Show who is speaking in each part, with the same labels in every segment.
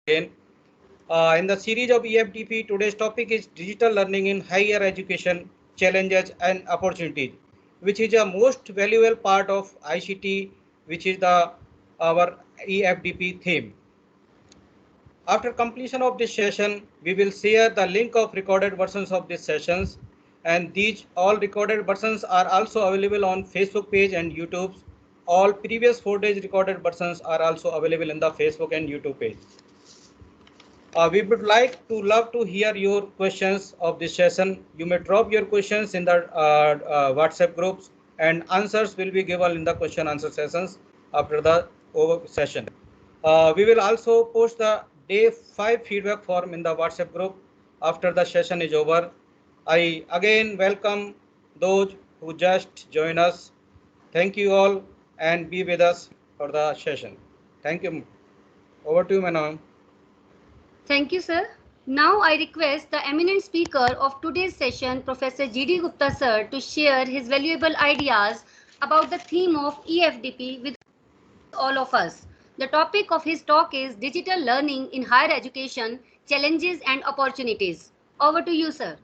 Speaker 1: again. In the series of EFDP, today's topic is digital learning in higher education, challenges and opportunities, which is a most valuable part of ICT, which is the our EFDP theme. After completion of this session, we will share the link of recorded versions of these sessions, and these all recorded versions are also available on Facebook page and YouTube. All previous 4 days recorded versions are also available in the Facebook and YouTube page. We would like to love to hear your questions of this session. You may drop your questions in the WhatsApp groups, and answers will be given in the question answer sessions after the session. We will also post the day 5 feedback form in the WhatsApp group after the session is over. I again welcome those who just join us. Thank you all and be with us for the session. Thank you. Over to you, Manoj.
Speaker 2: Thank you, sir. Now I request the eminent speaker of today's session, Professor G.D. Gupta, sir, to share his valuable ideas about the theme of EFDP with all of us. The topic of his talk is digital learning in higher education, challenges and opportunities. Over to you, sir.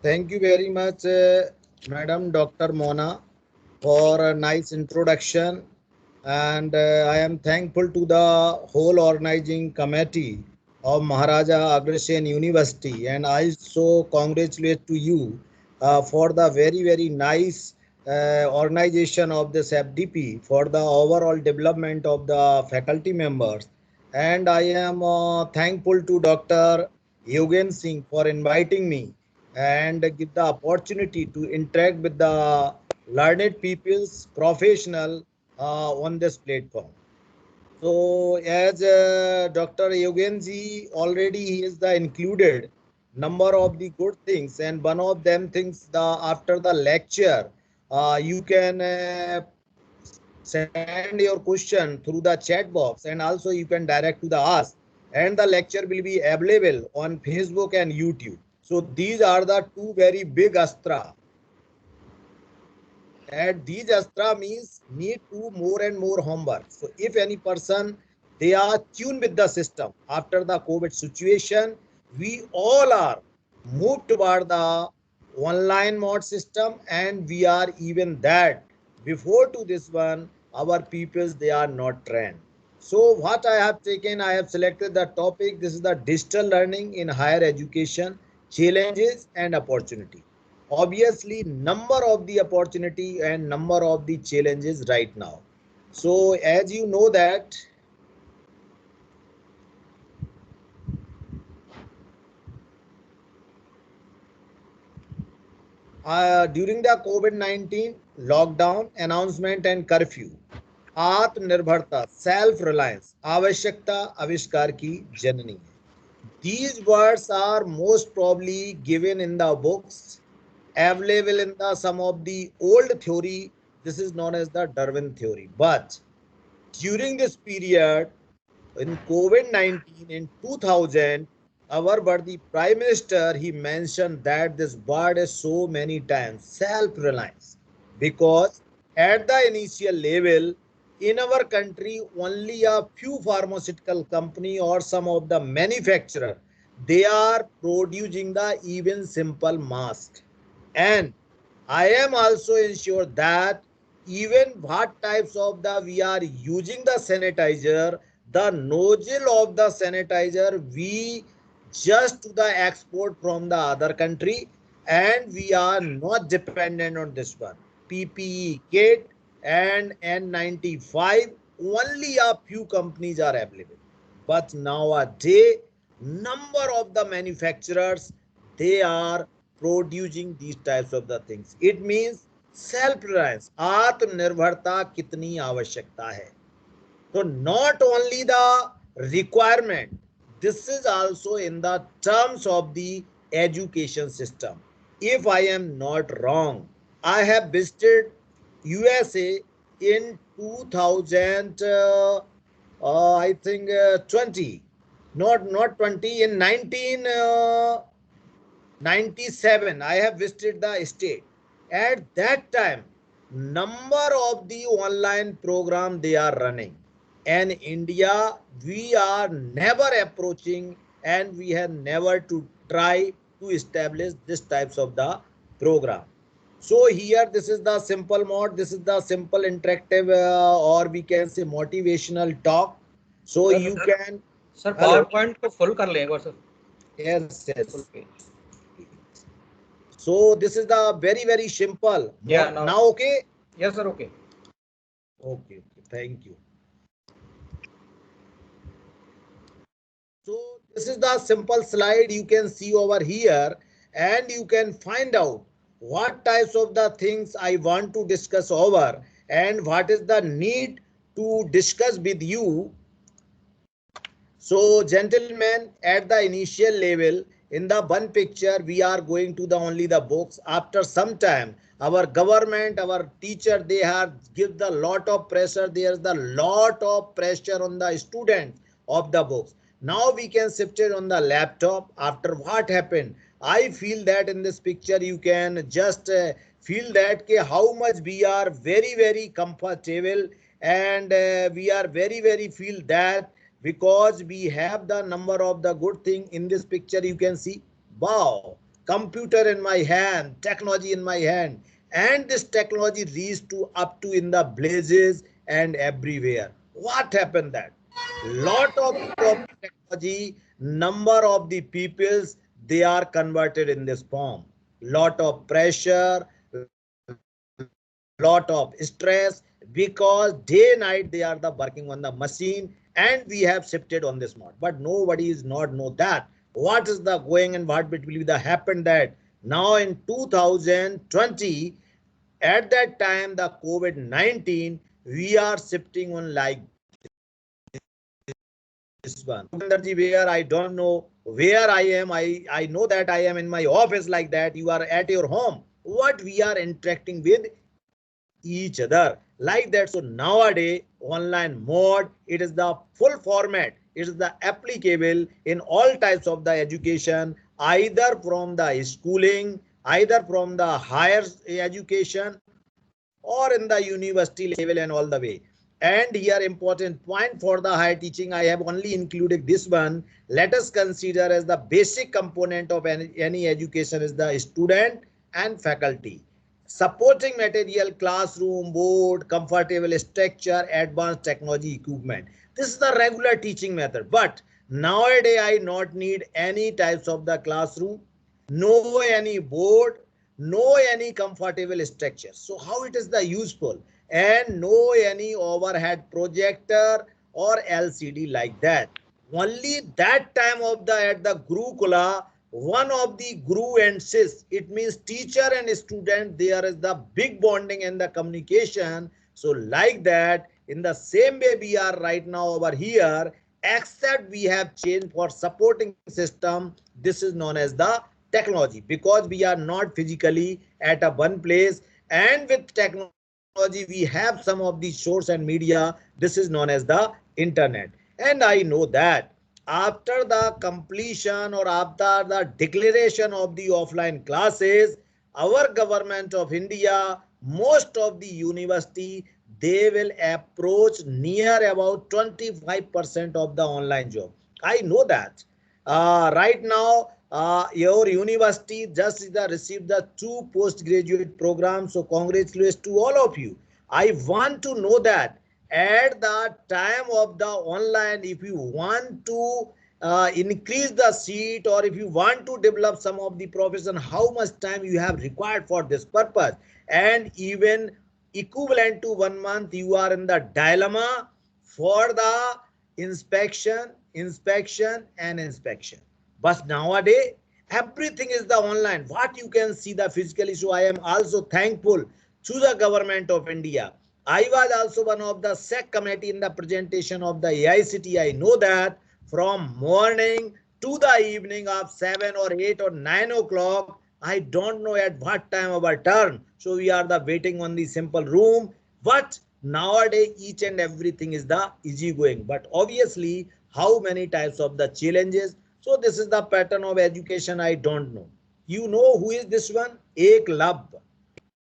Speaker 3: Thank you very much, Madam Dr. Mona, for a nice introduction. And I am thankful to the whole organizing committee of Maharaja Agrasen University. And I so congratulate to you for the very, very nice organization of this FDP for the overall development of the faculty members. And I am thankful to Dr. Yogen Singh for inviting me and give the opportunity to interact with the learned people's professional on this platform. So as Dr. Yogenji already he is the included number of the good things, and one of them things the after the lecture you can send your question through the chat box, and also you can direct to the ask, and the lecture will be available on Facebook and YouTube. So these are the two very big astra, and these astra means need to more and more homework. So if any person they are tuned with the system after the COVID situation, we all are moved toward the online mode system, and we are even that before to this one our peoples they are not trained. So what I have taken, I have selected the topic. This is the digital learning in higher education, challenges and opportunity. Obviously number of the opportunity and number of the challenges right now. So as you know that during the COVID-19 lockdown announcement and curfew, आत्मनिर्भरता self reliance आवश्यकता आविष्कार की जननी है. These words are most probably given in the books available in the some of the old theory. This is known as the Darwin theory. But during this period in COVID-19 in 2000, our worthy Prime Minister he mentioned that this word is so many times self-reliance, because at the initial level in our country only a few pharmaceutical company or some of the manufacturer they are producing the even simple mask. And I am also ensure that even what types of the we are using the sanitizer, the nozzle of the sanitizer we just to the export from the other country, and we are not dependent on this one. PPE kit and N95 only a few companies are available. But nowadays number of the manufacturers they are producing these types of the things. It means self reliance, आत्मनिर्भरता कितनी आवश्यकता है. So not only the requirement, this is also in the terms of the education system. If I am not wrong, I have visited USA in 2000, I think 20, not 20, in 1997, I have visited the state. At that time, number of the online program they are running. And India, we are never approaching and we have never to try to establish this types of the program. So here, this is the simple mode. This is the simple interactive or we can say motivational talk. So
Speaker 1: sir
Speaker 3: you can,
Speaker 1: sir
Speaker 3: hello,
Speaker 1: power point को full कर लें एक बार sir,
Speaker 3: yes,
Speaker 1: full
Speaker 3: yes.
Speaker 1: Page.
Speaker 3: So this is the very simple.
Speaker 1: Yeah, now.
Speaker 3: Now okay?
Speaker 1: Yes sir, okay.
Speaker 3: Okay, thank you. So this is the simple slide you can see over here, and you can find out what types of the things I want to discuss over and what is the need to discuss with you. So gentlemen, at the initial level, in the one picture, we are going to the only the books. After some time, our government, our teacher, they have give the lot of pressure. There's the lot of pressure on the student of the books. Now we can shift it on the laptop. After what happened, I feel that in this picture you can just feel that how much we are very comfortable, and we are very feel that because we have the number of the good thing in this picture. You can see, wow, computer in my hand, technology in my hand, and this technology reached to up to in the blazes and everywhere. What happened that lot of technology, number of the peoples, they are converted in this form. Lot of pressure, lot of stress, because day night they are the working on the machine, and we have shifted on this mode. But nobody is not know that what is the going and what will be the happen that now in 2020, at that time the COVID-19, we are shifting on like this one. Where I don't know where I am. I know that I am in my office like that. You are at your home. What we are interacting with each other like that. So nowadays online mode, it is the full format. It is the applicable in all types of the education, either from the schooling, either from the higher education, or in the university level and all the way. And here important point for the higher teaching, I have only included this one. Let us consider as the basic component of any education is the student and faculty. Supporting material, classroom, board, comfortable structure, advanced technology equipment. This is the regular teaching method. But nowadays I not need any types of the classroom, no any board, no any comfortable structure. So how it is the useful, and no any overhead projector or LCD like that. Only that time of the at the Gurukula, one of the guru and sis, it means teacher and student, there is the big bonding and the communication. So like that, in the same way we are right now over here, except we have changed for supporting system. This is known as the technology, because we are not physically at a one place, and with technology we have some of the source and media. This is known as the internet. And I know that after the completion or after the declaration of the offline classes, our government of India, most of the university, they will approach near about 25% of the online job. I know that right now your university just received the 2 postgraduate programs. So congratulations to all of you. I want to know that at the time of the online, if you want to increase the seat, or if you want to develop some of the profession, how much time you have required for this purpose. And even equivalent to 1 month, you are in the dilemma for the inspection and inspection. But nowadays everything is the online, what you can see the physically. So I am also thankful to the government of India. I was also one of the SEC committee in the presentation of the AICT. I know that from morning to the evening of 7 or 8 or 9 o'clock, I don't know at what time our turn. So we are the waiting on the simple room. But nowadays each and everything is the easy going. But obviously how many types of the challenges. So this is the pattern of education. I don't know. You know who is this one? Eklavya.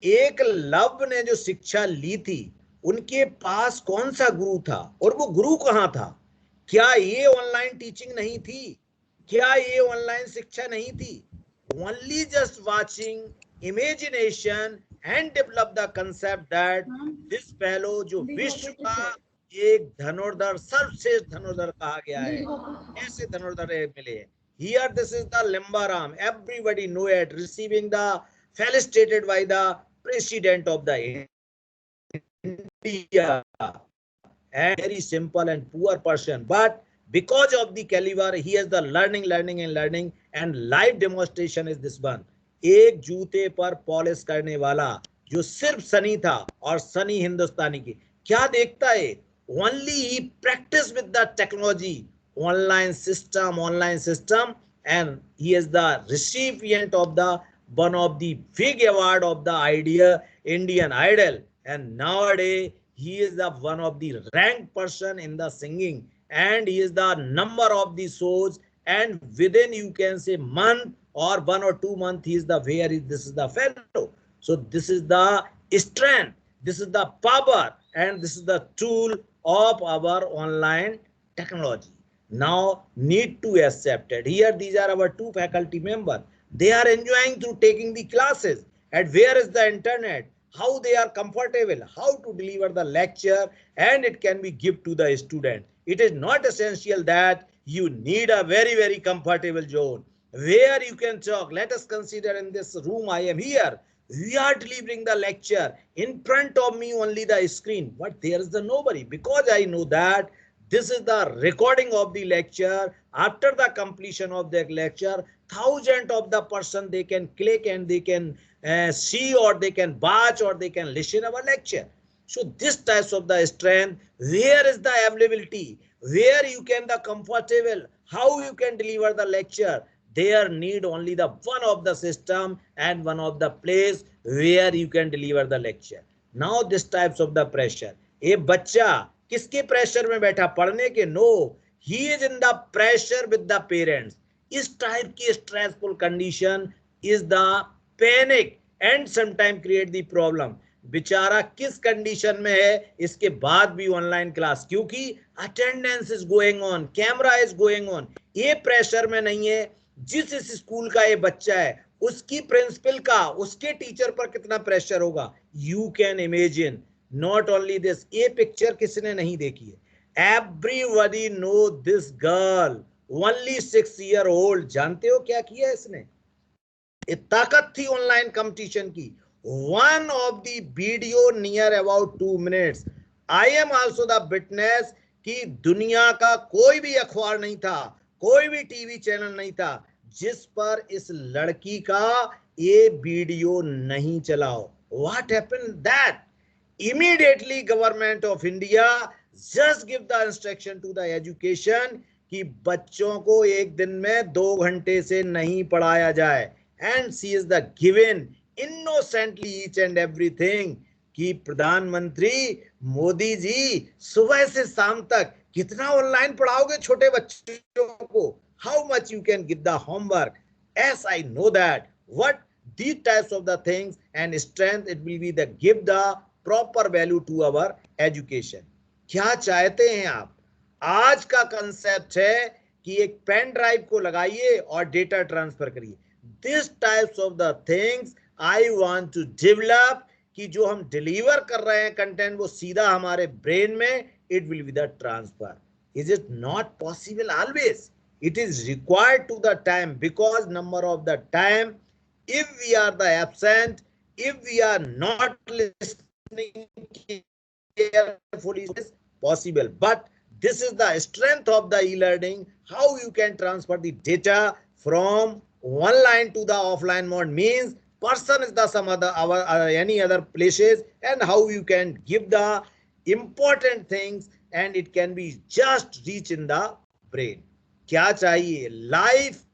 Speaker 3: Eklavya ने जो शिक्षा ली थी, उनके पास कौन सा गुरु था और वो गुरु कहाँ था? क्या ये ऑनलाइन टीचिंग नहीं थी? क्या ये ऑनलाइन शिक्षा नहीं थी? Only just watching, imagination and develop the concept that this fellow, जो विश्व का एक धनुर्धर, सर्वश्रेष्ठ धनुर्धर कहा गया है, ऐसे धनुर्धर मिले हैं. Here this is the Limbaram, everybody know it, receiving the felicitated by the president of the India, and very simple and poor person, but because of the caliber he has the learning and live demonstration is this one. एक जूते पर polish करने वाला जो सिर्फ सनी था और सनी हिंदुस्तानी की क्या देखता है? Only he practice with the technology, online system, and he is the recipient of the one of the big award of the idea Indian Idol, and nowadays he is the one of the ranked person in the singing, and he is the number of the shows, and within you can say month or 1 or 2 months he is the where is this is the fellow. So this is the strength, this is the power, and this is the tool of our online technology. Now need to accept it. Here these are our 2 faculty members. They are enjoying through taking the classes. And where is the internet? How they are comfortable, how to deliver the lecture, and it can be given to the student. It is not essential that you need a very comfortable zone where you can talk. Let us consider in this room I am here. We are delivering the lecture. In front of me only the screen, but there is the nobody, because I know that this is the recording of the lecture. After the completion of the lecture, thousands of the person they can click and they can see, or they can watch, or they can listen our lecture. So this types of the strength, where is the availability, where you can the comfortable, how you can deliver the lecture. There need only the one of the system and one of the place where you can deliver the lecture. Now this types of the pressure. A बच्चा किसके pressure में बैठा? पढ़ने के? No, he is in the pressure with the parents. इस type की stressful condition is the panic and sometime create the problem. बेचारा किस कंडीशन में है इसके बाद भी ऑनलाइन क्लास, क्योंकि attendance is going on, camera is going on. ये प्रेशर में नहीं है. जिस इस स्कूल का ये बच्चा है उसकी प्रिंसिपल का, उसके टीचर पर कितना प्रेशर होगा. You can imagine. Not only this, ये पिक्चर किसने नहीं देखी है? Everybody know this girl, only 6 year old. जानते हो क्या किया इसने? ताकत थी ऑनलाइन कंपटीशन की. One of the video near about 2 minutes. I am also the witness कि दुनिया का कोई भी अखबार नहीं था, कोई भी टीवी चैनल नहीं था जिस पर इस लड़की का ये वीडियो नहीं चलाओ. What happened that? Immediately government of India just give the instruction to the education कि बच्चों को एक दिन में 2 घंटे से नहीं पढ़ाया जाए. And she is the given innocently each and everything कि प्रधानमंत्री मोदी जी सुबह से शाम तक कितना ऑनलाइन पढ़ाओगे छोटे बच्चों को? How much you can give the homework? As I know that what these types of the things and strength, it will be the give the proper value to our education. क्या चाहते हैं आप? आज का concept है कि एक pen drive को लगाइए और डेटा ट्रांसफर करिए. This types of the things I want to develop कि जो हम डिलीवर कर रहे हैं कंटेंट वो सीधा हमारे ब्रेन में it will be the transfer. Is it not possible always? It is required to the time, because number of the time if we are the absent, if we are not listening carefully, is possible. But this is the strength of the e-learning, how you can transfer the data from online to the offline mode, means person is the some other any other places, and how you can give the important things and it can be just reach in the brain. क्या चाहिए? Life,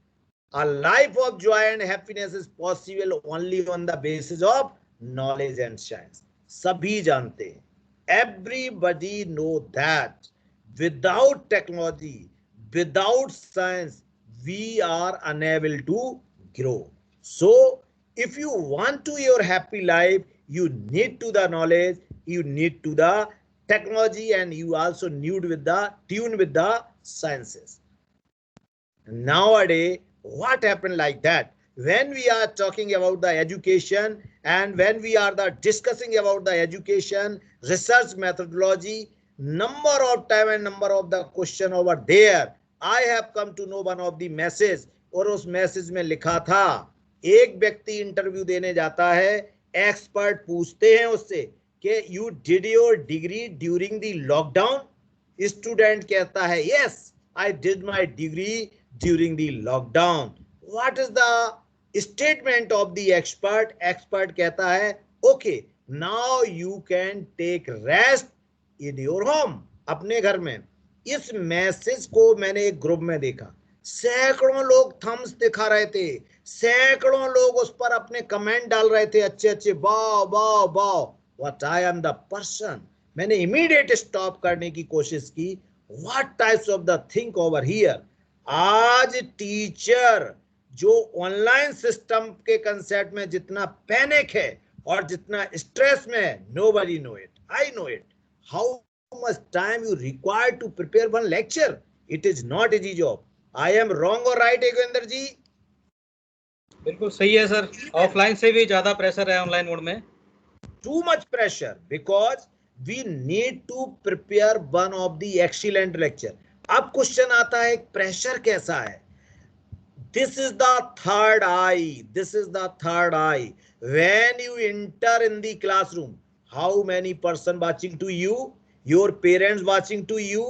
Speaker 3: a life of joy and happiness is possible only on the basis of knowledge and science. सभी जानते हैं. Everybody know that without technology, without science, we are unable to grow. So if you want to your happy life, you need to the knowledge, you need to the technology, and you also tuned with the sciences. Nowadays, what happened like that? When we are talking about the education, and when we are discussing about the education research methodology, number of time and number of the question over there, I have come to know one of the message, और उस message में लिखा था, एक व्यक्ति interview देने जाता है, एक्सपर्ट पूछते हैं उससे कि you did your degree during the lockdown? Student कहता है yes, I did my degree during the lockdown. What is the statement of the expert? Expert कहता है okay, now you can take rest in your home, अपने घर में. इस message को मैंने एक ग्रुप में देखा, सैकड़ों लोग थम्स दिखा रहे थे, सैकड़ों लोग उस पर अपने कमेंट डाल रहे थे, अच्छे अच्छे, wow wow wow, what I am the person. मैंने इमीडिएट स्टॉप करने की कोशिश की. What types of the think over here. आज टीचर जो ऑनलाइन सिस्टम के कंसेप्ट में जितना पैनिक है और जितना स्ट्रेस में है, nobody know it, I know it. How much time you require to prepare one lecture? It is not easy job. I am wrong or right, Yogendra ji?
Speaker 1: बिल्कुल सही है सर. ऑफलाइन से भी ज्यादा प्रेशर है online mode में.
Speaker 3: Too much pressure because we need to prepare one of the excellent lecture. अब question आता है प्रेशर कैसा है? This is the third eye. This is the third eye. When you enter in the classroom, how many person watching to you? Your parents watching to you,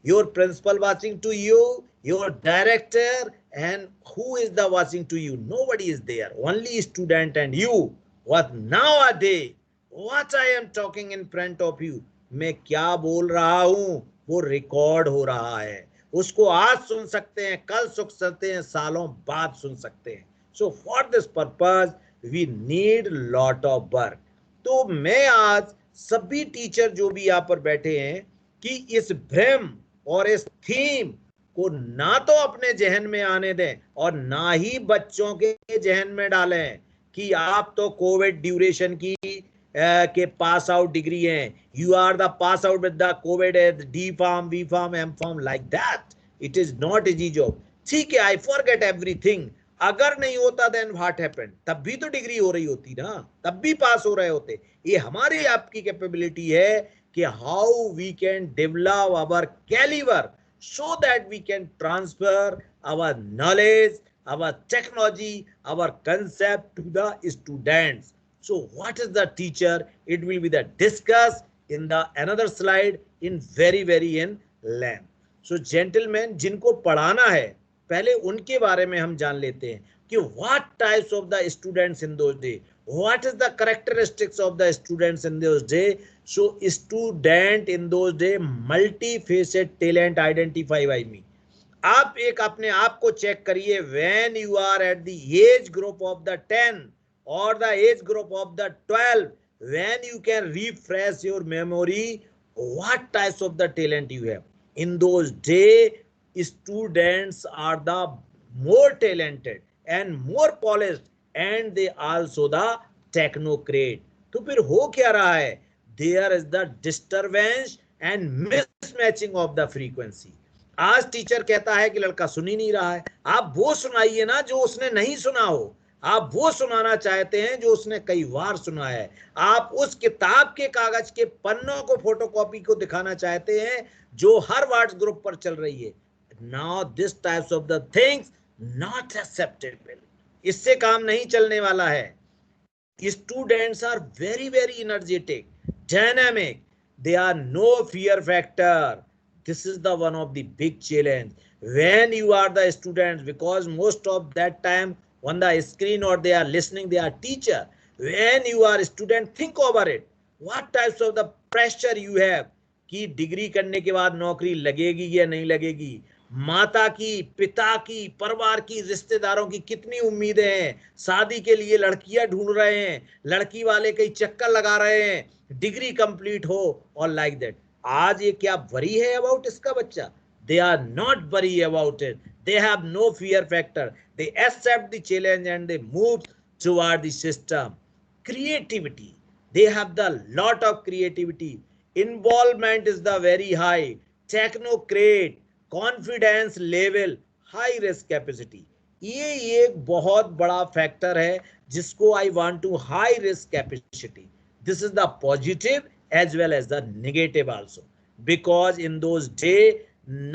Speaker 3: your principal watching to you, your director, and who is the watching to you? Nobody is there, only student and you. What nowadays, what I am talking in front of you, मैं क्या बोल रहा हूँ वो record हो रहा है. उसको आज सुन सकते हैं, कल सुन सकते हैं, सालों बाद सुन सकते हैं. So for this purpose we need lot of work. तो मैं आज सभी टीचर जो भी यहाँ पर बैठे हैं कि इस भ्रम और इस थीम को ना तो अपने जहन में आने दें और ना ही बच्चों के जहन में डालें कि आप तो कोविड ड्यूरेशन की के पास आउट डिग्री हैं, you are the pass out with the covid D pharm, B pharm, M pharm, like that. It is not easy job. ठीक है, आई फॉरगेट एवरीथिंग. अगर नहीं होता देन व्हाट हैपेंड? तब भी तो डिग्री हो रही होती ना, तब भी पास हो रहे होते. ये हमारी आपकी कैपेबिलिटी है कि how we can develop our calibre so that we can transfer our knowledge, our technology, our concept to the students. So what is the teacher? It will be the discuss in the another slide in very in length. So gentlemen, जिनको पढ़ाना है पहले उनके बारे में हम जान लेते हैं कि what types of the students in those days, what is the characteristics of the students in those days. So student in those days multi-faced talent identify by me. आप एक अपने आप को चेक करिए, when you are at the age group of the 10 or the age group of the 12, when you can refresh your memory, what types of the talent you have. In those days, students are the more talented and more polished and they also the technocrat. तो फिर हो क्या रहा है? There is the disturbance and mismatching of the frequency. आज teacher कहता है कि लड़का सुन ही नहीं रहा है. आप वो सुनाइए ना जो उसने नहीं सुना हो. आप वो सुनाना चाहते हैं जो उसने कई बार सुना है. आप उस किताब के कागज के पन्नों को फोटोकॉपी को दिखाना चाहते हैं जो हर व्हाट्स ग्रुप पर चल रही है. Now this types of the things not acceptable. इससे काम नहीं चलने वाला है. Students are very energetic, dynamic. They are no fear factor. This is the one of the big challenge when you are the students, because most of that time on the screen or they are listening, they are teacher. When you are a student, think over it. What types of the pressure you have कि degree करने के बाद नौकरी लगेगी या नहीं लगेगी. माता की, पिता की, परिवार की, रिश्तेदारों की कितनी उम्मीदें हैं. शादी के लिए लड़कियां ढूंढ रहे हैं, लड़की वाले कई चक्कर लगा रहे हैं, डिग्री कंप्लीट हो और लाइक दैट. आज ये क्या वरी है अबाउट इसका बच्चा? They are not worry about it. They have no fear factor. They accept the challenge and they move toward the system. Creativity, They have the lot of creativity. Involvement is the very high. Technocrate, confidence level, high risk capacity. ये एक बहुत बड़ा factor है जिसको I want to high risk capacity. This is the positive as well as the negative also, because in those day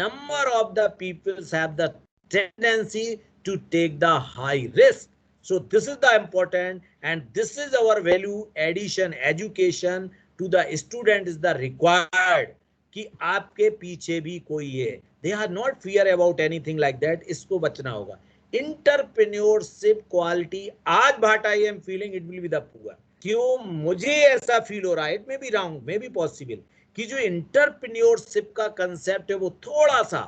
Speaker 3: number of the peoples have the tendency to take the high risk. So this is the important, and this is our value addition education to the student is the required कि आपके पीछे भी कोई है. They are not fear about anything like that. इसको बचना होगा. Entrepreneurship quality आज भाट I am feeling it will be the poor. क्यों मुझे ऐसा फील हो रहा है, it may be wrong may be possible, कि जो इंटरप्रेन्योरशिप का कंसेप्ट है वो थोड़ा सा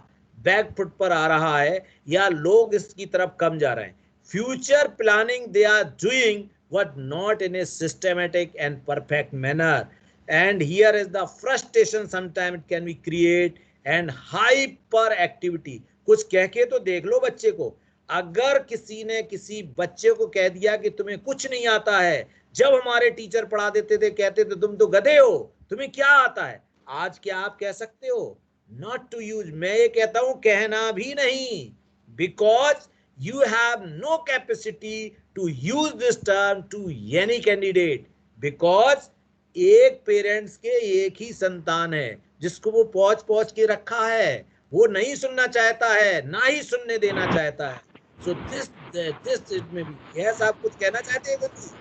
Speaker 3: बैकफुट पर आ रहा है या लोग इसकी तरफ कम जा रहे हैं. Future planning they are doing but not in a systematic and perfect manner, and here is the frustration sometime it can be create and hyperactivity. कुछ कह के तो देख लो बच्चे को. अगर किसी ने किसी बच्चे को कह दिया कि तुम्हें कुछ नहीं आता है, जब हमारे टीचर पढ़ा देते थे कहते थे तुम तो गधे हो, तुम्हें क्या आता है, आज क्या आप कह सकते हो? Not to use. मैं ये कहता हूं कहना भी नहीं, because you have no capacity to use this term to any candidate, because एक पेरेंट्स के एक ही संतान है जिसको वो पहुंच पहुंच के रखा है, वो नहीं सुनना चाहता है ना ही सुनने देना चाहता है. सो दिस इट में भी. यस, आप कुछ कहना चाहते हैं कुछ?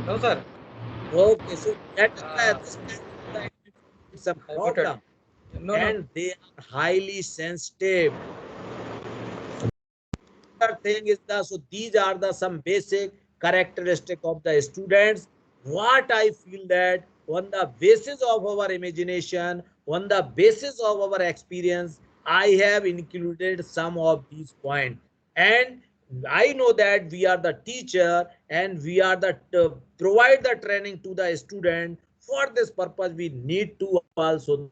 Speaker 1: No, sir.
Speaker 3: Okay, so that is some problem.
Speaker 1: No,
Speaker 3: and
Speaker 1: no.
Speaker 3: they are highly sensitive. Other thing is the, so these are the some basic characteristic of the students. What I feel that on the basis of our imagination, on the basis of our experience, I have included some of these points, and I know that we are the teacher and we are the provide the training to the student. For this purpose we need to also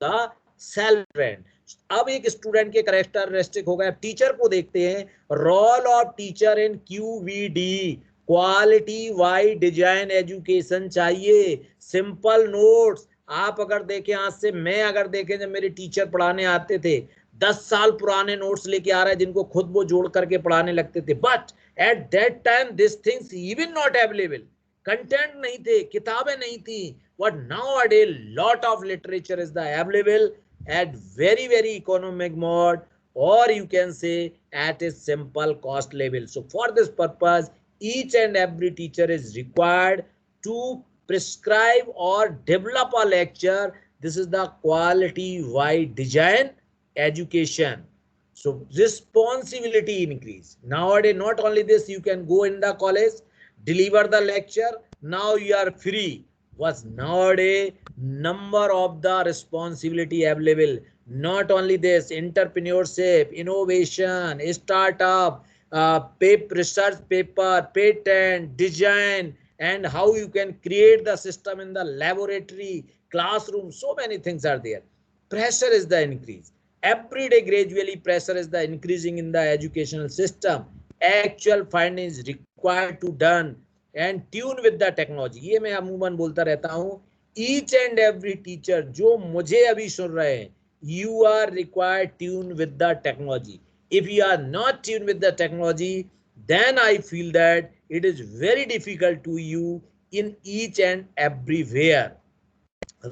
Speaker 3: the self trained. अब एक student के characteristic हो गए. Teacher को देखते हैं. Role of teacher in QVD, quality wide design education चाहिए. Simple notes आप अगर देखें, आज से मैं अगर देखें जब मेरे टीचर पढ़ाने आते थे 10 साल पुराने नोट्स लेके आ रहे हैं जिनको खुद वो जोड़ करके पढ़ाने लगते थे. But at that time this things even not available. Content नहीं थे, किताबें नहीं थी. But now a day lot of literature is the available at very very economic mode, or you can say at a simple cost level. So for this purpose each and every teacher is required to prescribe or develop a lecture. This is the quality wide design education. So responsibility increase. Nowadays not only this, you can go in the college, deliver the lecture, now you are free. Was nowadays number of the responsibility available. Not only this, entrepreneurship, innovation, startup, research paper, patent, design, and how you can create the system in the laboratory, classroom. So many things are there. Pressure is the increase. Every day gradually pressure is the increasing in the educational system. Actual findings required to done and tune with the technology. ये मैं अमूमन बोलता रहता हूँ. Each and every teacher जो मुझे अभी सुन रहे हैं, you are required tune with the technology. If you are not tuned with the technology, then I feel that it is very difficult to you in each and everywhere.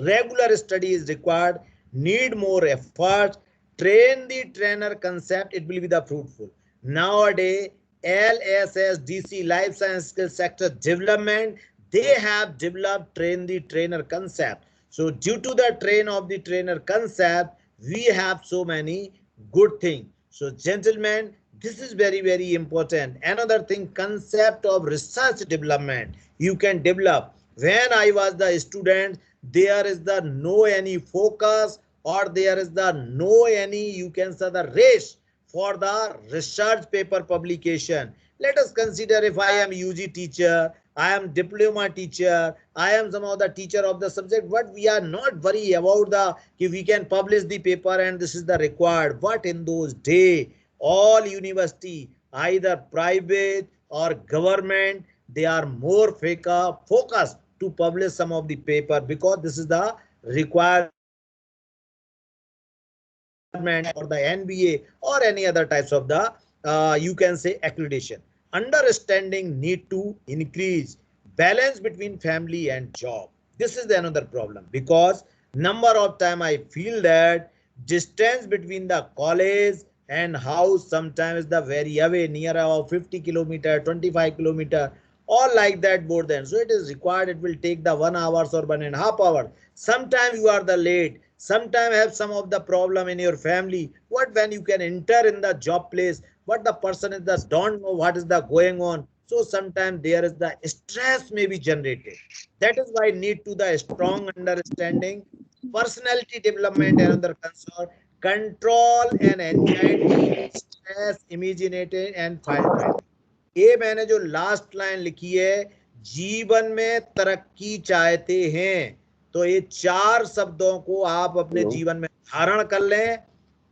Speaker 3: Regular study is required, need more effort, train the trainer concept, it will be the fruitful. Nowadays LSSDC, Life Science Skill Sector Development, they have developed train the trainer concept. So due to the train of the trainer concept, we have so many good things. So gentlemen, this is very very important. Another thing, concept of research development you can develop. When I was the student, there is the no any focus, or there is the no any, you can say the race for the research paper publication. Let us consider, if I am UG teacher, I am diploma teacher, I am somehow the teacher of the subject, but we are not worried about the, if we can publish the paper and this is the required. But in those days, all university, either private or government, they are more focused to publish some of the paper because this is the requirement for the NBA or any other types of the you can say accreditation. Understanding need to increase balance between family and job. This is the another problem because number of time I feel that distance between the college and house sometimes the very away near about 50 kilometer 25 kilometer or like that more than, so it is required it will take the 1 hours or 1.5 hours. Sometimes you are the late, sometimes have some of the problem in your family. What when you can enter in the job place, but the person is just don't know what is the going on, so sometimes there is the stress may be generated. That is why need to the strong understanding, personality development another concern, control and anxiety, stress, imaginative and file finding. ये मैंने जो last line लिखी है, जीवन में तरक्की चाहते हैं तो ये 4 शब्दों को आप अपने जीवन में धारण कर लें।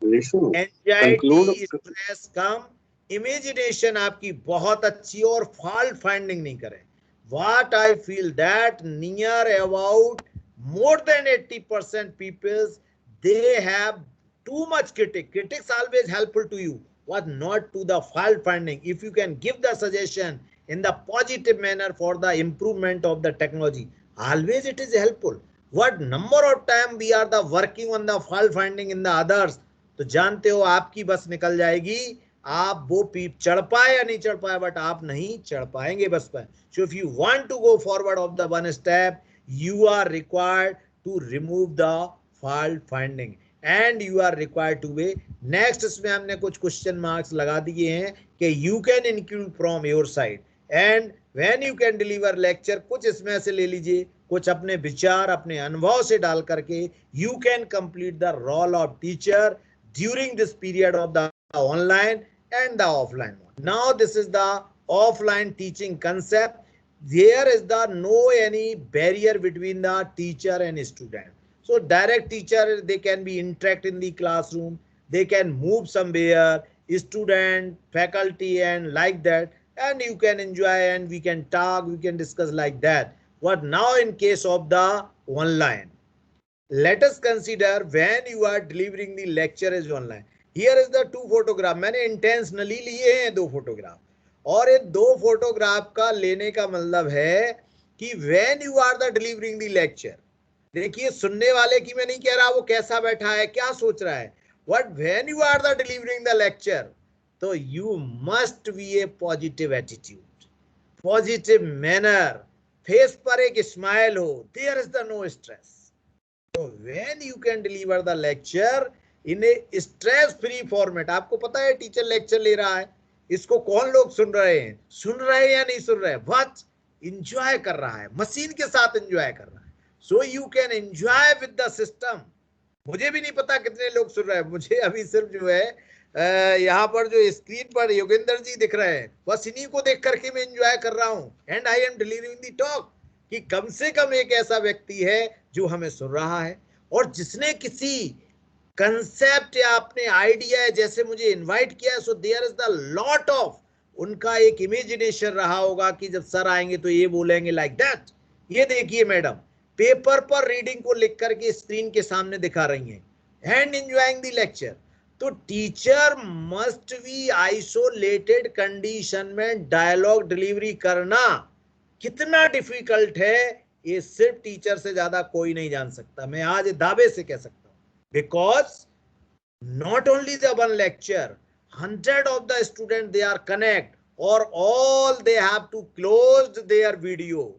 Speaker 3: एंजाइटी, स्ट्रेस कम, इमेजिनेशन आपकी बहुत अच्छी और फॉल्ट फाइंडिंग नहीं करें। What I feel that near about more than 80% people they have too much critics always helpful to you but not to the fault finding. If you can give the suggestion in the positive manner for the improvement of the technology, always it is helpful. What number of time we are the working on the fault finding in the others, तो जानते हो आपकी बस निकल जाएगी, आप वो पीप चढ़ पाए या नहीं चढ़ पाए, बट आप नहीं चढ़ पाएंगे बस पर। So if you want to go forward of the one step, you are required to remove the fault finding and you are required to be next। इसमें हमने कुछ क्वेश्चन मार्क्स लगा दिए हैं कि you can include from your side and when you can deliver lecture, कुछ इसमें से ले लीजिए, कुछ अपने विचार अपने अनुभव से डाल करके you can complete the role of teacher during this period of the online and the offline one. Now this is the offline teaching concept. There is the no any barrier between the teacher and student. So direct teacher, they can be interact in the classroom, they can move somewhere, student, faculty and like that, and you can enjoy and we can talk, we can discuss like that. But now in case of the online, let us consider when you are delivering the lecture as online. Here is the 2 photograph, मैंने intentionally लिए हैं 2 photograph, और ये 2 photograph का लेने का मतलब है कि when you are the delivering the lecture, देखिए सुनने वाले की मैं नहीं कह रहा वो कैसा बैठा है क्या सोच रहा है, but when you are the delivering the lecture, तो you must be a positive attitude, positive manner, face पर एक smile हो, there is the no stress. So when you can deliver the lecture in a stress free format, आपको पता है teacher lecture ले रहा है, इसको कौन लोग सुन रहे हैं या नहीं सुन रहे हैं, बट एंजॉय कर रहा है, मशीन के साथ एंजॉय कर रहा है। So you can enjoy with the system. मुझे भी नहीं पता कितने लोग सुन रहे हैं, मुझे अभी सिर्फ जो है यहाँ पर जो स्क्रीन पर योगेंद्र जी दिख रहे हैं, बस इन्हीं को देख करके मैं एंजॉय कर रहा हूँ and I M delivering the talk कि कम से कम एक ऐसा व्यक्ति है जो हमें सुन रहा है और जिसने किसी कंसेप्ट या अपने आइडिया है जैसे मुझे इनवाइट किया है, so there is the lot of उनका एक इमेजिनेशन रहा होगा कि जब सर आएंगे तो ये बोलेंगे लाइक दैट। ये देखिए मैडम पेपर पर रीडिंग को लिख करके स्क्रीन के सामने दिखा रही हैं एंड एंजॉयिंग द लेक्चर। तो teacher must be isolated condition में डायलॉग डिलीवरी करना कितना डिफिकल्ट है, ये सिर्फ टीचर से ज्यादा कोई नहीं जान सकता, मैं आज दावे से कह सकता हूं। Because not only the one lecture, 100 of the students they are connect or all they have to close their video.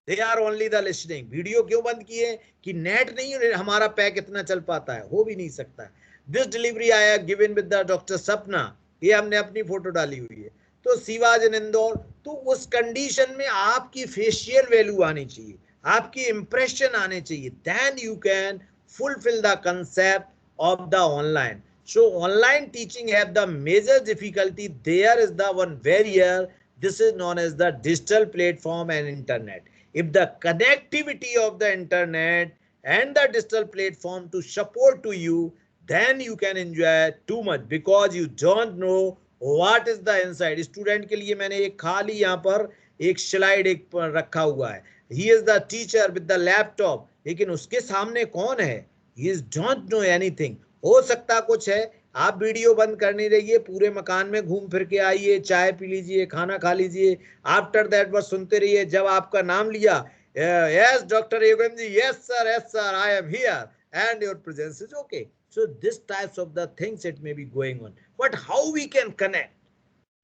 Speaker 3: They are only the listening. Video क्यों बंद किए कि नेट नहीं हमारा पैक इतना चल पाता है, हो भी नहीं सकता है। दिस डिलीवरी आया गिवन विद द डॉक्टर सपना, ये हमने अपनी फोटो डाली हुई है, तो शिवाज इन इंदौर। तो उस कंडीशन में आपकी फेशियल वैल्यू आनी चाहिए, आपकी इंप्रेशन आने चाहिए, then you can fulfill the concept of the online. So online teaching have the major difficulty. There is the one barrier. This is known as the digital platform and internet. If the connectivity of the internet and the digital platform to support to you, then you can enjoy too much because you don't know what is the inside. Student के लिए मैंने एक खाली यहाँ पर एक slide एक रखा हुआ है, he is the teacher with the laptop, लेकिन उसके सामने कौन है? He is don't know anything. हो सकता कुछ है, आप वीडियो बंद करनी रहिए, पूरे मकान में घूम फिर के आइए, चाय पी लीजिए, खाना खा लीजिए, आफ्टर दैट बस सुनते रहिए। जब आपका नाम लिया, yes doctor Yogendra ji, yes sir, I am here and your presence is okay. So this types of the things it may be going on, but how we can connect,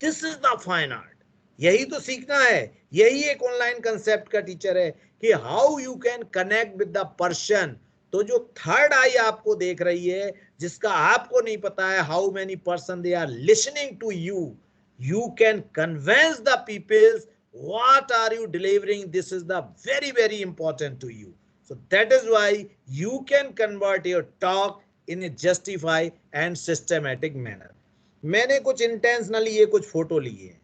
Speaker 3: this is the fine art. यही तो सीखना है, यही एक online concept का teacher है कि how you can connect with the person. तो जो थर्ड आई आपको देख रही है, जिसका आपको नहीं पता है how many person they are listening to you, you can convince the peoples what are you delivering. This is the very very important to you. So that is why you can convert your talk in a justify and systematic manner. मैंने कुछ intentionally ये कुछ photo लिए हैं,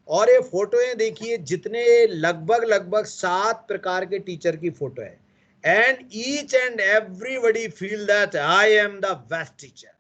Speaker 3: और ये फोटोएं देखिए, जितने लगभग 7 प्रकार के टीचर की फोटो है, and each and everybody feel that I am the best teacher,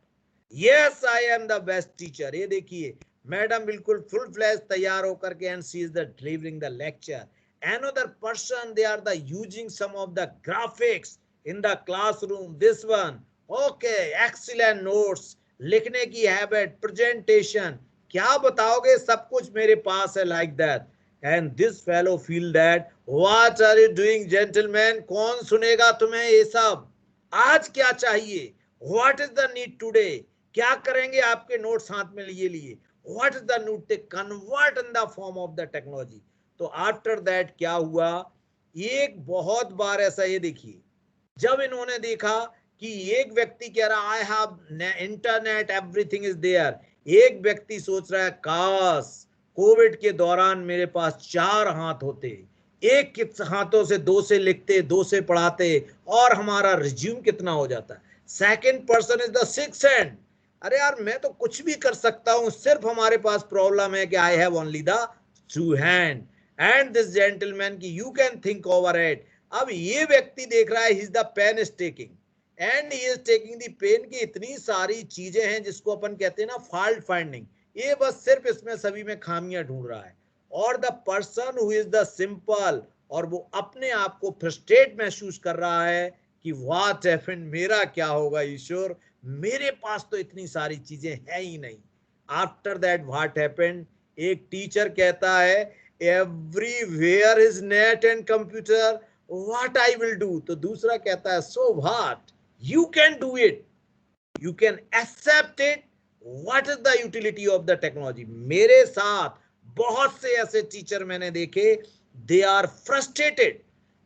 Speaker 3: yes I am the best teacher. ये देखिए मैडम बिल्कुल फुल फ्लैश तैयार होकर के, and she is the delivering the lecture. Another person, they are the using some of the graphics in the classroom. This one, okay, excellent notes, लिखने की habit, presentation, क्या बताओगे, सब कुछ मेरे पास है, like that. And this fellow feel that what are you doing gentlemen, कौन सुनेगा तुम्हें ये सब, आज क्या चाहिए, what is the need today, क्या करेंगे आपके नोट्स हाथ में लिए, what is the need to convert in the form of the technology. तो आफ्टर दैट क्या हुआ, एक बहुत बार ऐसा, ये देखिए, जब इन्होंने देखा कि एक व्यक्ति कह रहा I have internet, everything is there, एक व्यक्ति सोच रहा है काश कोविड के दौरान मेरे पास 4 हाथ होते, एक हाथों से 2 से लिखते, 2 से पढ़ाते, और हमारा रिज्यूम कितना हो जाता है। Second person is the 6th hand, अरे यार मैं तो कुछ भी कर सकता हूं, सिर्फ हमारे पास प्रॉब्लम है कि I have only the 2 hand. And this gentleman की you can think over it. अब ये व्यक्ति देख रहा है, he is the pen is taking, and he is taking the pen की इतनी सारी चीजें हैं जिसको अपन कहते हैं ना फॉल्ट फाइंडिंग, ये बस सिर्फ इसमें सभी में खामियां ढूंढ रहा है। और the person who is the simple, और वो अपने आप को फ्रस्ट्रेट महसूस कर रहा है कि व्हाट हैपेंड, मेरा क्या होगा ईश्वर, मेरे पास तो इतनी सारी चीजें हैं ही नहीं। आफ्टर दैट व्हाट हैपेंड, एक टीचर कहता है everywhere is net and computer, what I will do, तो दूसरा कहता है so what, you can do it, you can accept it, what is the utility of the technology। मेरे साथ बहुत से ऐसे टीचर मैंने देखे, they are frustrated,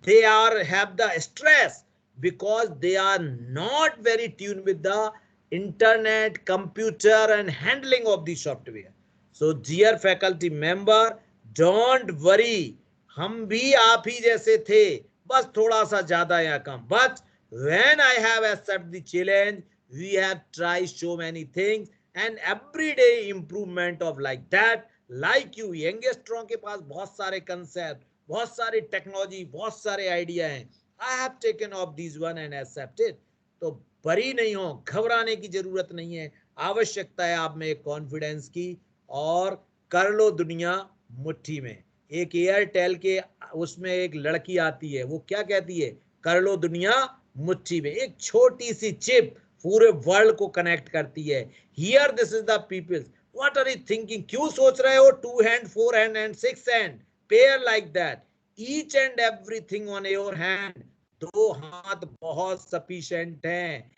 Speaker 3: they are have the stress because they are not very tuned with the internet, computer and handling of the software. So dear faculty member, don't worry, हम भी आप ही जैसे थे, बस थोड़ा सा ज्यादा या कम, but when I have accept the challenge, we have try so many things and everyday improvement of like that, like you यंगस्टरों के पास बहुत सारे कंसेप्ट, बहुत सारी टेक्नोलॉजी, बहुत सारे आइडिया हैं, I have taken of this one and accepted. तो बरी नहीं हो, घबराने की जरूरत नहीं है, आवश्यकता है आप में कॉन्फिडेंस की, और कर लो दुनिया मुट्ठी में। एक एयरटेल के उसमें एक लड़की आती है, वो क्या कहती है, कर लो दुनिया मुट्ठी में। एक छोटी सी चिप पूरे वर्ल्ड को कनेक्ट करती है। Here this is the peoples, what are you thinking, क्यों सोच रहे हो 2 hand 4 hand and 6 hand, pair like that, each and everything on your hand, 2 हाथ बहुत सफिशिएंट हैं।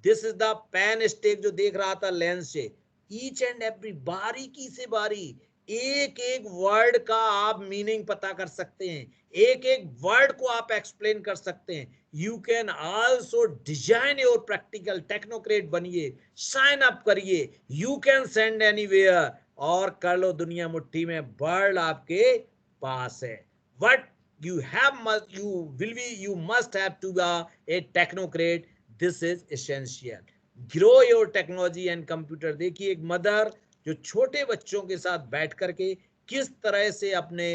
Speaker 3: This is the pen stake जो देख रहा था लेंस से, ईच एंड एवरी, बारीकी से बारी, एक एक वर्ड का आप मीनिंग पता कर सकते हैं, एक एक वर्ड को आप एक्सप्लेन कर सकते हैं। You can also design your practical, technocrat बनिए, साइन अप करिए, यू कैन सेंड एनीवेयर, और कर लो दुनिया मुट्ठी में, वर्ल्ड आपके पास है। But you have must, you will be, you must have to be a technocrat, this is essential, grow your technology and computer। देखिए एक मदर जो छोटे बच्चों के साथ बैठ करके किस तरह से अपने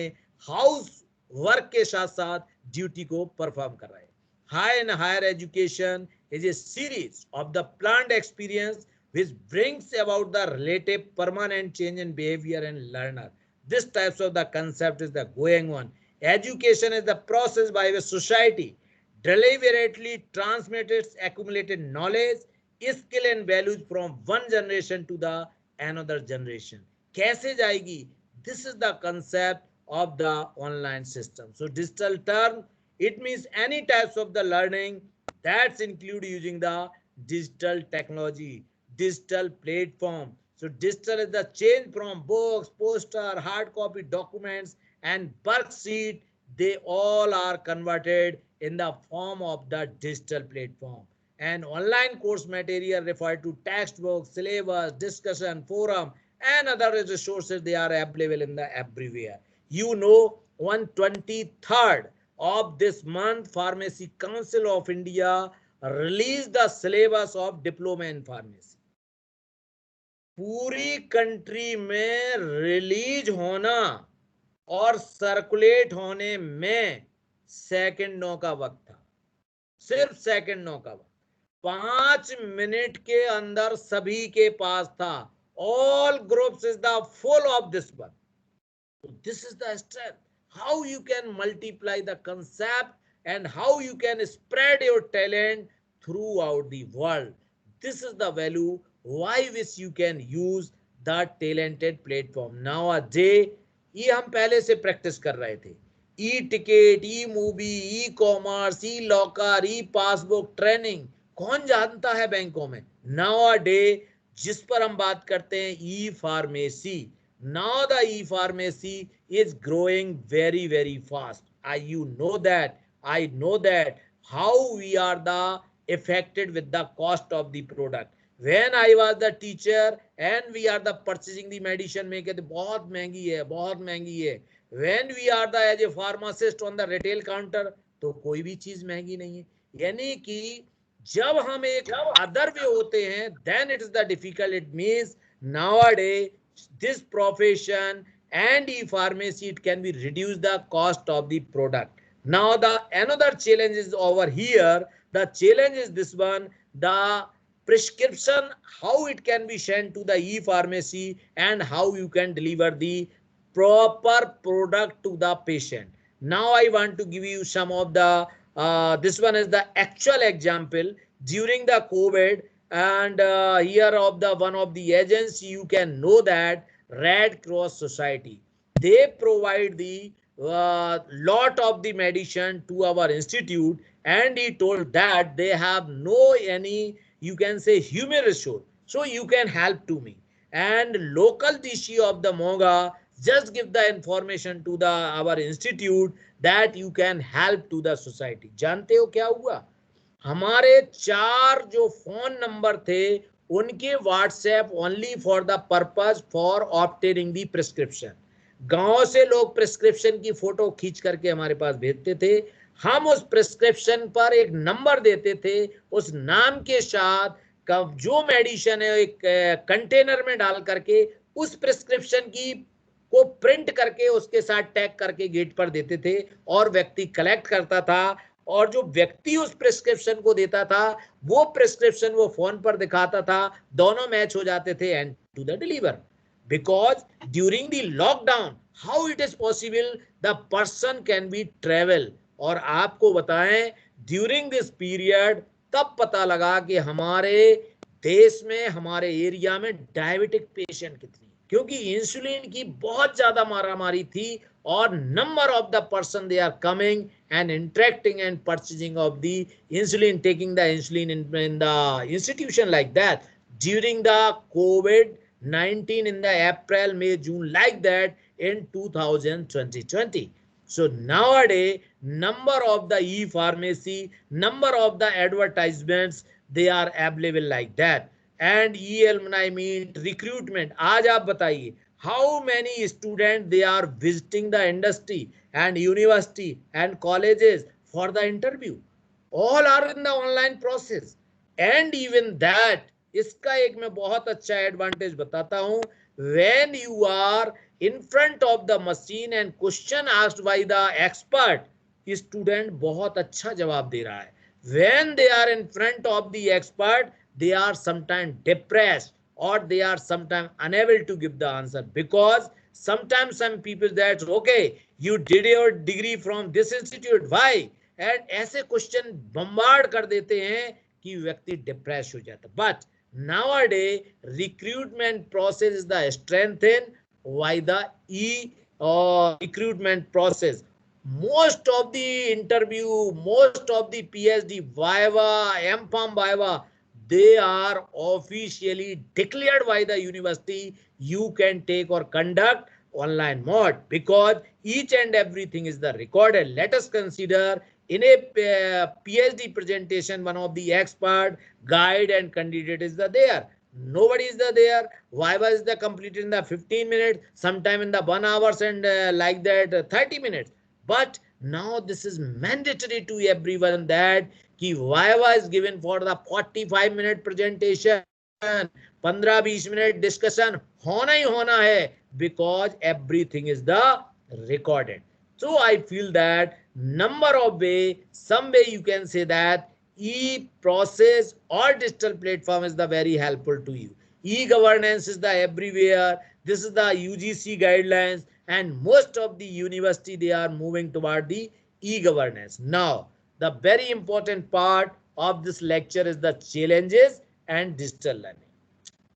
Speaker 3: हाउस वर्क के साथ साथ ड्यूटी को परफॉर्म कर रहे हैं। High and higher education is a series of the planned experience which brings about the relative permanent change in behavior and learner. This types of the concept is the going on Education is the process by which society deliberately transmits its accumulated knowledge, skill and values from one generation to the another generation. कैसे जाएगी? This is the concept of the online system. So digital term, it means any types of the learning that's include using the digital technology, digital platform. So digital is the change from books, poster, hard copy documents and worksheet. They all are converted in the form of the digital platform. And online course material refer to textbooks, syllabus, discussion, forum, and other resources. They are available in the everywhere. You know, on 23rd of this month, Pharmacy Council of India released the syllabus of diploma in pharmacy. पूरी country में release होना और circulate होने में सेकंडों का वक्त था, सिर्फ सेकंडों का वक्त, 5 मिनट के अंदर सभी के पास था. All groups is the full of this one. So this is the strength. How you can multiply the concept and how you can spread your talent throughout the world. This is the value why which you can use the talented platform. Nowadays, ये हम पहले से practice कर रहे थे. E ticket, ई movie, e commerce, ई locker, ई passbook, training, कौन जानता है बैंकों में? Nowadays, जिस पर हम बात करते हैं ई pharmacy. Now the e-pharmacy is growing very, very fast. You know that. I know that how we are the affected with the cost of the product. When I was the teacher and we are the purchasing the medicine में कहते बहुत महंगी है, बहुत महंगी है. When we are the as a pharmacist on the retail counter तो कोई भी चीज महंगी नहीं है. यानी कि जब हम एक अदर वे होते हैं then it is the difficult. It means nowadays this profession and e-pharmacy, it can be reduce the cost of the product. Now the another challenge is over here. The challenge is this one, the prescription, how it can be sent to the e-pharmacy and how you can deliver the proper product to the patient. Now I want to give you some of the this one is the actual example during the COVID. And here of the one of the agency, you can know that Red Cross Society, they provide the lot of the medicine to our institute, and he told that they have no any, you can say, human resource, so you can help to me. And local DC of the Moga just give the information to the our institute that you can help to the society. जानते हो क्या हुआ? हमारे 4 जो phone number थे उनके WhatsApp only for the purpose for obtaining the prescription. गांव से लोग प्रिस्क्रिप्शन की फोटो खींच करके हमारे पास भेजते थे. हम उस प्रिस्क्रिप्शन पर एक नंबर देते थे, उस नाम के साथ जो मेडिसिन है एक कंटेनर में डाल करके उस प्रिस्क्रिप्शन की को प्रिंट करके उसके साथ टैग करके गेट पर देते थे और व्यक्ति कलेक्ट करता था. और जो व्यक्ति उस प्रिस्क्रिप्शन को देता था वो प्रिस्क्रिप्शन वो फोन पर दिखाता था, दोनों मैच हो जाते थे and to the deliver. Because during the lockdown how it is possible the person can be travel. और आपको बताएं ड्यूरिंग दिस पीरियड तब पता लगा कि हमारे देश में हमारे एरिया में डायबिटिक पेशेंट कितनी, क्योंकि इंसुलिन की बहुत ज्यादा मारामारी थी और number of the person they are coming and interacting and purchasing of the insulin, taking the insulin in the institution like that during the COVID-19 in the April, May, June like that in 2020. So nowadays number of the e-pharmacy, number of the advertisements, they are available like that. And e-alumni meet recruitment. आज आप बताइए how many students they are visiting the industry and university and colleges for the interview. All are in the online process. And even that, इसका एक मैं बहुत अच्छा advantage बताता हूँ. When you are in front of the machine and question asked by the expert, student बहुत अच्छा जवाब दे रहा है. When they are in front of the expert, they are sometimes depressed or they are sometimes unable to give the answer because sometimes some people that okay, you did your degree from this institute, why? And ऐसे question bombard कर देते हैं कि व्यक्ति depress हो जाता. But nowadays recruitment process is the strengthened by the recruitment process. Most of the interview, most of the PhD Viva, MPharm Viva, they are officially declared by the university. You can take or conduct online mode because each and everything is the recorded. Let us consider in a PhD presentation, one of the expert, guide and candidate is the there. Nobody is the there. Viva is the completed in the 15 minutes, sometime in the 1 hours and like that 30 minutes. But now this is mandatory to everyone that कि Viva is given for the 45-minute presentation, 15-20 minute discussion होना ही होना है because everything is the recorded. So I feel that number of way, some way you can say that e-process or digital platform is the very helpful to you. E-governance is the everywhere. This is the UGC guidelines and most of the university they are moving toward the e-governance. Now, the very important part of this lecture is the challenges and digital learning.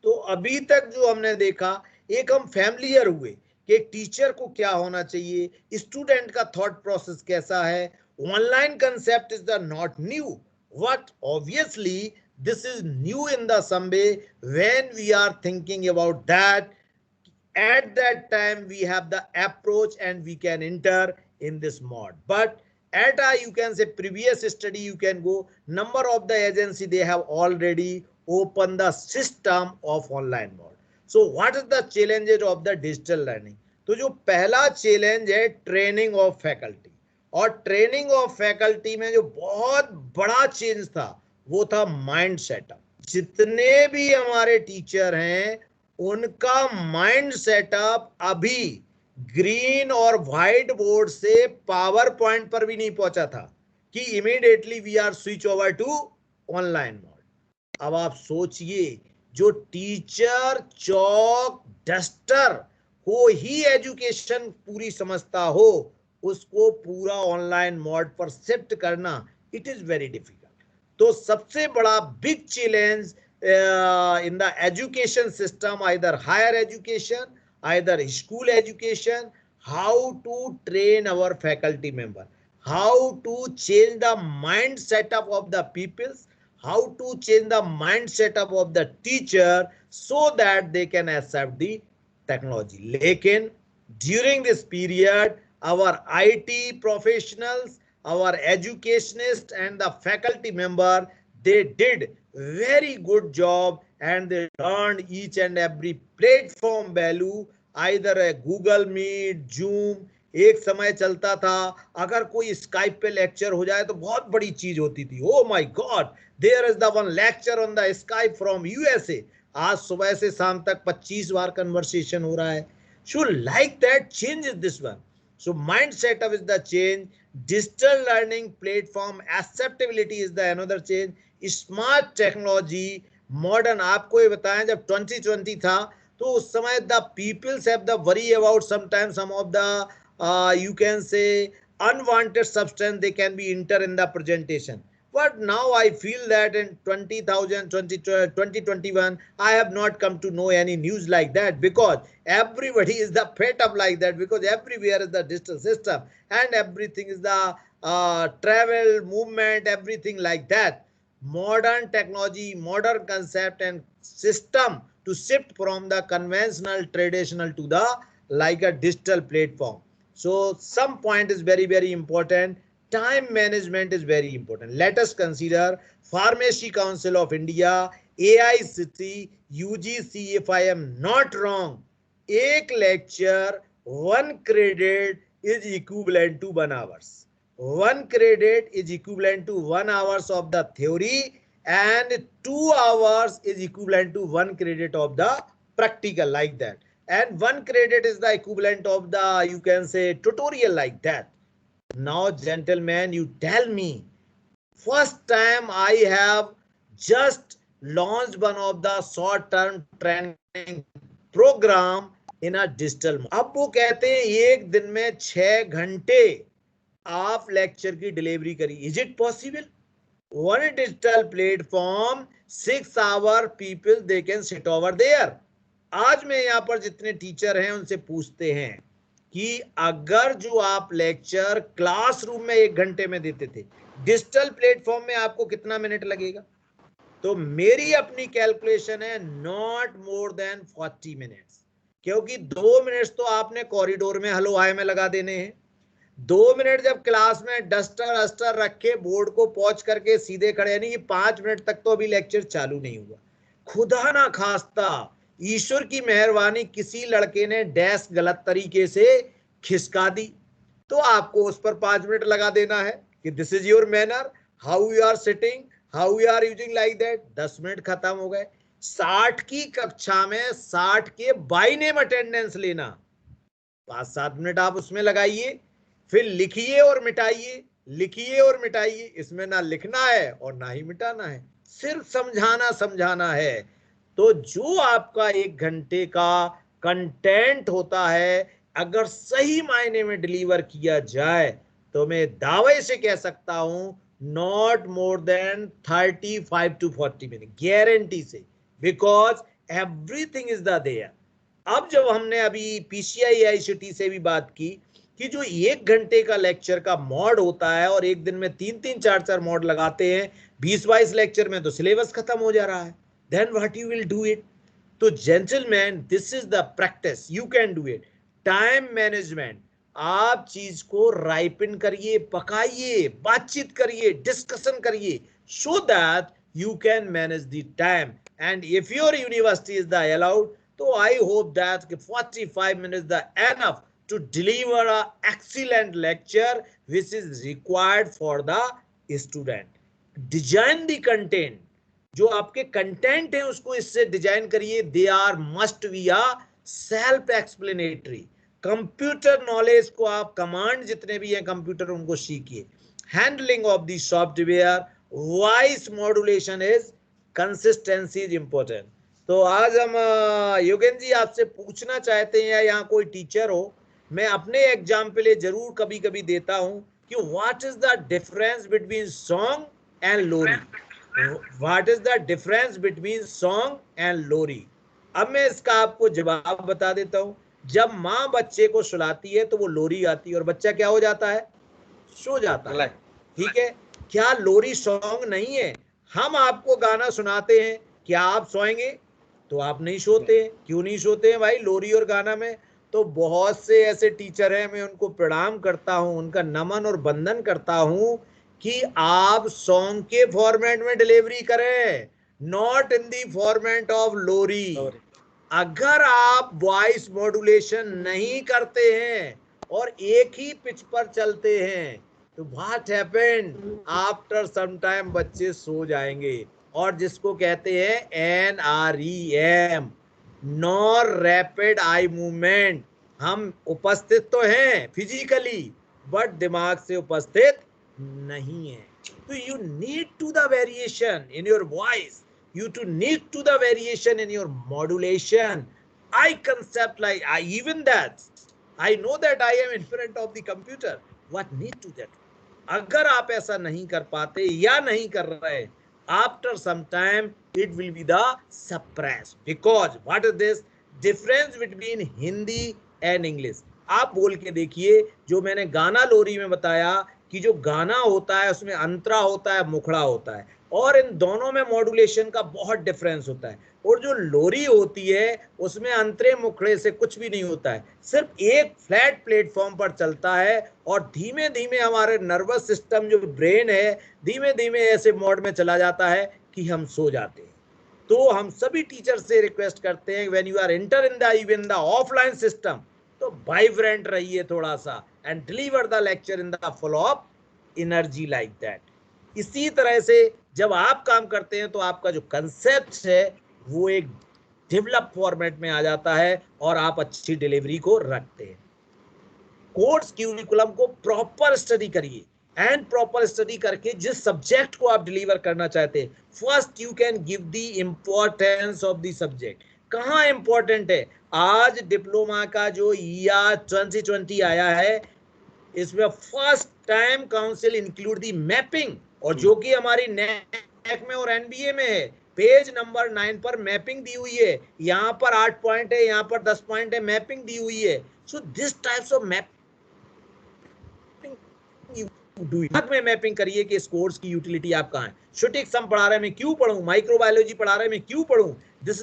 Speaker 3: तो अभी तक जो हमने देखा, एक हम familiar हुए कि एक टीचर को क्या होना चाहिए, स्टूडेंट का थॉट प्रोसेस कैसा है. Online concept is the not new, what obviously this is new in the some way when we are thinking about that. At that time we have the approach and we can enter in this mode. But at a you can say previous study you can go, number of the agency they have already opened the system of online mode. So what is the challenges of the digital learning? तो जो पहला challenge है training of faculty, और training of faculty में जो बहुत बड़ा change था वो था माइंड सेटअप. जितने भी हमारे टीचर हैं उनका माइंड सेटअप अभी ग्रीन और व्हाइट बोर्ड से पावर पॉइंट पर भी नहीं पहुंचा था कि immediately we are switch over to online mode. अब आप सोचिए, जो टीचर चौक डस्टर हो ही एजुकेशन पूरी समझता हो, उसको पूरा ऑनलाइन मोड पर शिफ्ट करना इट इज वेरी डिफिकल्ट. तो सबसे बड़ा big challenge in the education system, either higher education, either school education, how to train our faculty member, how to change the mind setup of the peoples, how to change the mind setup of the teacher so that they can accept the technology. लेकिन during this period our IT professionals, our educationists and the faculty member, they did very good job and they learned each and every platform value, either a Google Meet, Zoom. एक समय चलता था अगर कोई Skype पे lecture हो जाए तो बहुत बड़ी चीज होती थी. Oh my god, there is the one lecture on the Skype from USA. आज सुबह से शाम तक 25 बार कन्वर्सेशन हो रहा है. So like that change is this one. So mind setup is the change. Digital learning platform acceptability is the another change. Smart technology, modern. आपको ये बताएं, जब 2020 था तो उस समय the peoples have the worry about sometimes some of the you can say unwanted substance they can be enter in the presentation. But now I feel that in 2021, I have not come to know any news like that because everybody is the fed up like that because everywhere is the digital system and everything is the travel, movement, everything like that. Modern technology, modern concept and system to shift from the conventional, traditional to the like a digital platform. So some point is very, very important. Time management is very important. Let us consider Pharmacy Council of India, AICTE, UGC, if I am not wrong, एक lecture, 1 credit is equivalent to 1 hours. 1 credit is equivalent to 1 hours of the theory and 2 hours is equivalent to 1 credit of the practical like that. And 1 credit is the equivalent of the, you can say, tutorial like that. Now, gentlemen, you tell me, first time I have just launched one of the short-term training program in a digital. अब वो कहते हैं एक दिन में 6 घंटे आप lecture की डिलीवरी करिए। Is it possible? One digital platform 6 hour people they can sit over there. आज मैं यहाँ पर जितने टीचर हैं उनसे पूछते हैं कि अगर जो आप लेक्चर क्लासरूम में 1 घंटे में देते थे, डिजिटल प्लेटफॉर्म में आपको कितना मिनट लगेगा? तो मेरी अपनी कैलकुलेशन है नॉट मोर देन 40 मिनट्स, क्योंकि 2 मिनट्स तो आपने कॉरिडोर में हलो हाय में लगा देने हैं। 2 मिनट जब क्लास में डस्टर रख के बोर्ड को पहुंच करके सीधे खड़े, यानी कि 5 मिनट तक तो अभी लेक्चर चालू नहीं हुआ। खुदा ना खास्ता ईश्वर की मेहरबानी किसी लड़के ने डैश गलत तरीके से खिसका दी, तो आपको उस पर 5 मिनट लगा देना है कि this is your manner, how you are sitting, how you are using like that. 10 minute खत्म हो गए। 60 की कक्षा में 60 के बाई नेम अटेंडेंस लेना, 5-7 मिनट आप उसमें लगाइए, फिर लिखिए और मिटाइए, लिखिए और मिटाइए। इसमें ना लिखना है और ना ही मिटाना है, सिर्फ समझाना है। तो जो आपका 1 घंटे का कंटेंट होता है, अगर सही मायने में डिलीवर किया जाए तो मैं दावे से कह सकता हूं not more than 35 to 40 minute, guarantee से, because everything is the there. अब जब हमने अभी पीसीआई आईसीटी से भी बात की कि जो 1 घंटे का लेक्चर का मॉड होता है और एक दिन में 3-3 4-4 मॉड लगाते हैं, 20-22 लेक्चर में तो सिलेबस खत्म हो जा रहा है, then what you will do it? तो gentleman, this is the practice, you can do it. Time management, आप चीज को राइपन करिए, पकाइए, बातचीत करिए, डिस्कशन करिए, so that you can manage the time. And if your university is the allowed, तो I hope that 45 minutes the enough to deliver a excellent lecture which is required for the student. Design the content, जो आपके content है उसको इससे design करिए। They are must be a self explanatory. Computer knowledge को आप, command जितने भी हैं कंप्यूटर उनको सीखिए। Handling of the software, voice modulation is, consistency is important. तो आज हम योगेंद्र जी आपसे पूछना चाहते हैं, या यहाँ कोई टीचर हो, मैं अपने एग्जाम्पल जरूर कभी कभी देता हूं कि what is the difference between song and lori. What is the difference between song and lori? अब मैं इसका आपको जवाब बता देता हूं। जब माँ बच्चे को सुलाती है तो वो लोरी आती है और बच्चा क्या हो जाता है? सो जाता है। ठीक है, क्या लोरी सॉन्ग नहीं है? हम आपको गाना सुनाते हैं, क्या आप सोएंगे? तो आप नहीं सोते हैं। क्यों नहीं सोते हैं भाई लोरी और गाना में? तो बहुत से ऐसे टीचर हैं, मैं उनको प्रणाम करता हूं, उनका नमन और वंदन करता हूं कि आप सॉन्ग के फॉर्मेट में डिलीवरी करें, not in the format of lori. अगर आप वॉइस मॉड्यूलेशन नहीं करते हैं और एक ही पिच पर चलते हैं, तो what happened, after some time बच्चे सो जाएंगे। और जिसको कहते हैं NREM, nor rapid eye movement, हम उपस्थित तो हैं फिजिकली बट दिमाग से उपस्थित नहीं है। तो you need to the variation in your voice, you to need to the variation in your modulation. I concept like even that I know that I am in front of the computer, what need to that? अगर आप ऐसा नहीं कर पाते या नहीं कर रहे, after some time it will be the suppressed, because what is this difference between Hindi and English? आप बोल के देखिए, जो मैंने गाना लोरी में बताया कि जो गाना होता है उसमें अंतरा होता है, मुखड़ा होता है, और इन दोनों में मॉड्यूलेशन का बहुत डिफरेंस होता है। और जो लोरी होती है उसमें अंतरे मुखड़े से कुछ भी नहीं होता है, सिर्फ एक फ्लैट प्लेटफॉर्म पर चलता है और धीमे धीमे हमारे नर्वस सिस्टम, जो ब्रेन है, धीमे धीमे ऐसे मोड में चला जाता है कि हम सो जाते हैं। तो हम सभी टीचर से रिक्वेस्ट करते हैं, when you are enter in the even the offline system, तो वाइब्रेंट रहिए थोड़ा सा and deliver the lecture in the full of energy like that. इसी तरह से जब आप काम करते हैं तो आपका जो कंसेप्ट है वो एक डेवलप फॉर्मेट में आ जाता है और आप अच्छी डिलीवरी को रखते हैं। कोर्स क्यूरिकुलम को प्रॉपर स्टडी करिए, एंड प्रॉपर स्टडी करके जिस सब्जेक्ट को आप डिलीवर करना चाहते हैं, first you can give the importance of the subject. कहाँ इंपॉर्टेंट है? आज डिप्लोमा का जो ईयर 2020 आया है, इसमें फर्स्ट टाइम काउंसिल इंक्लूड दी मैपिंग, और जो कि हमारी नेक में और एनबीए में है, पेज नंबर 9 पर मैपिंग दी हुई है। यहाँ पर 8 पॉइंट है, यहाँ पर 10 पॉइंट है, मैपिंग दी हुई है। So this types of mapping में मैपिंग करिए कि इस कोर्स की यूटिलिटी आप कहाँ है। शुटिक सम पढ़ा रहे हैं, मैं क्यों पढ़ूं? माइक्रोबायोलॉजी पढ़ा रहे हैं, मैं क्यों पढ़ूं? This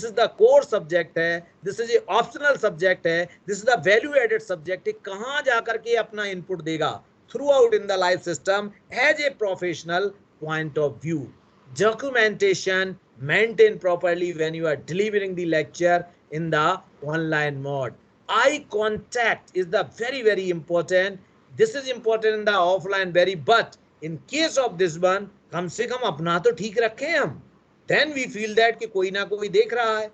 Speaker 3: is the core subject है, this is a optional subject है, this is the value added subject है। कहां जाकर के अपना इनपुट देगा? Throughout in the life system as a professional point of view. Documentation maintained properly when you are delivering the lecture in the online mode. Eye contact is the very important. This is important in the offline very, but in case of this one, कम से कम अपना तो ठीक रखें हम। Then we feel that कि कोई ना कोई देख रहा है।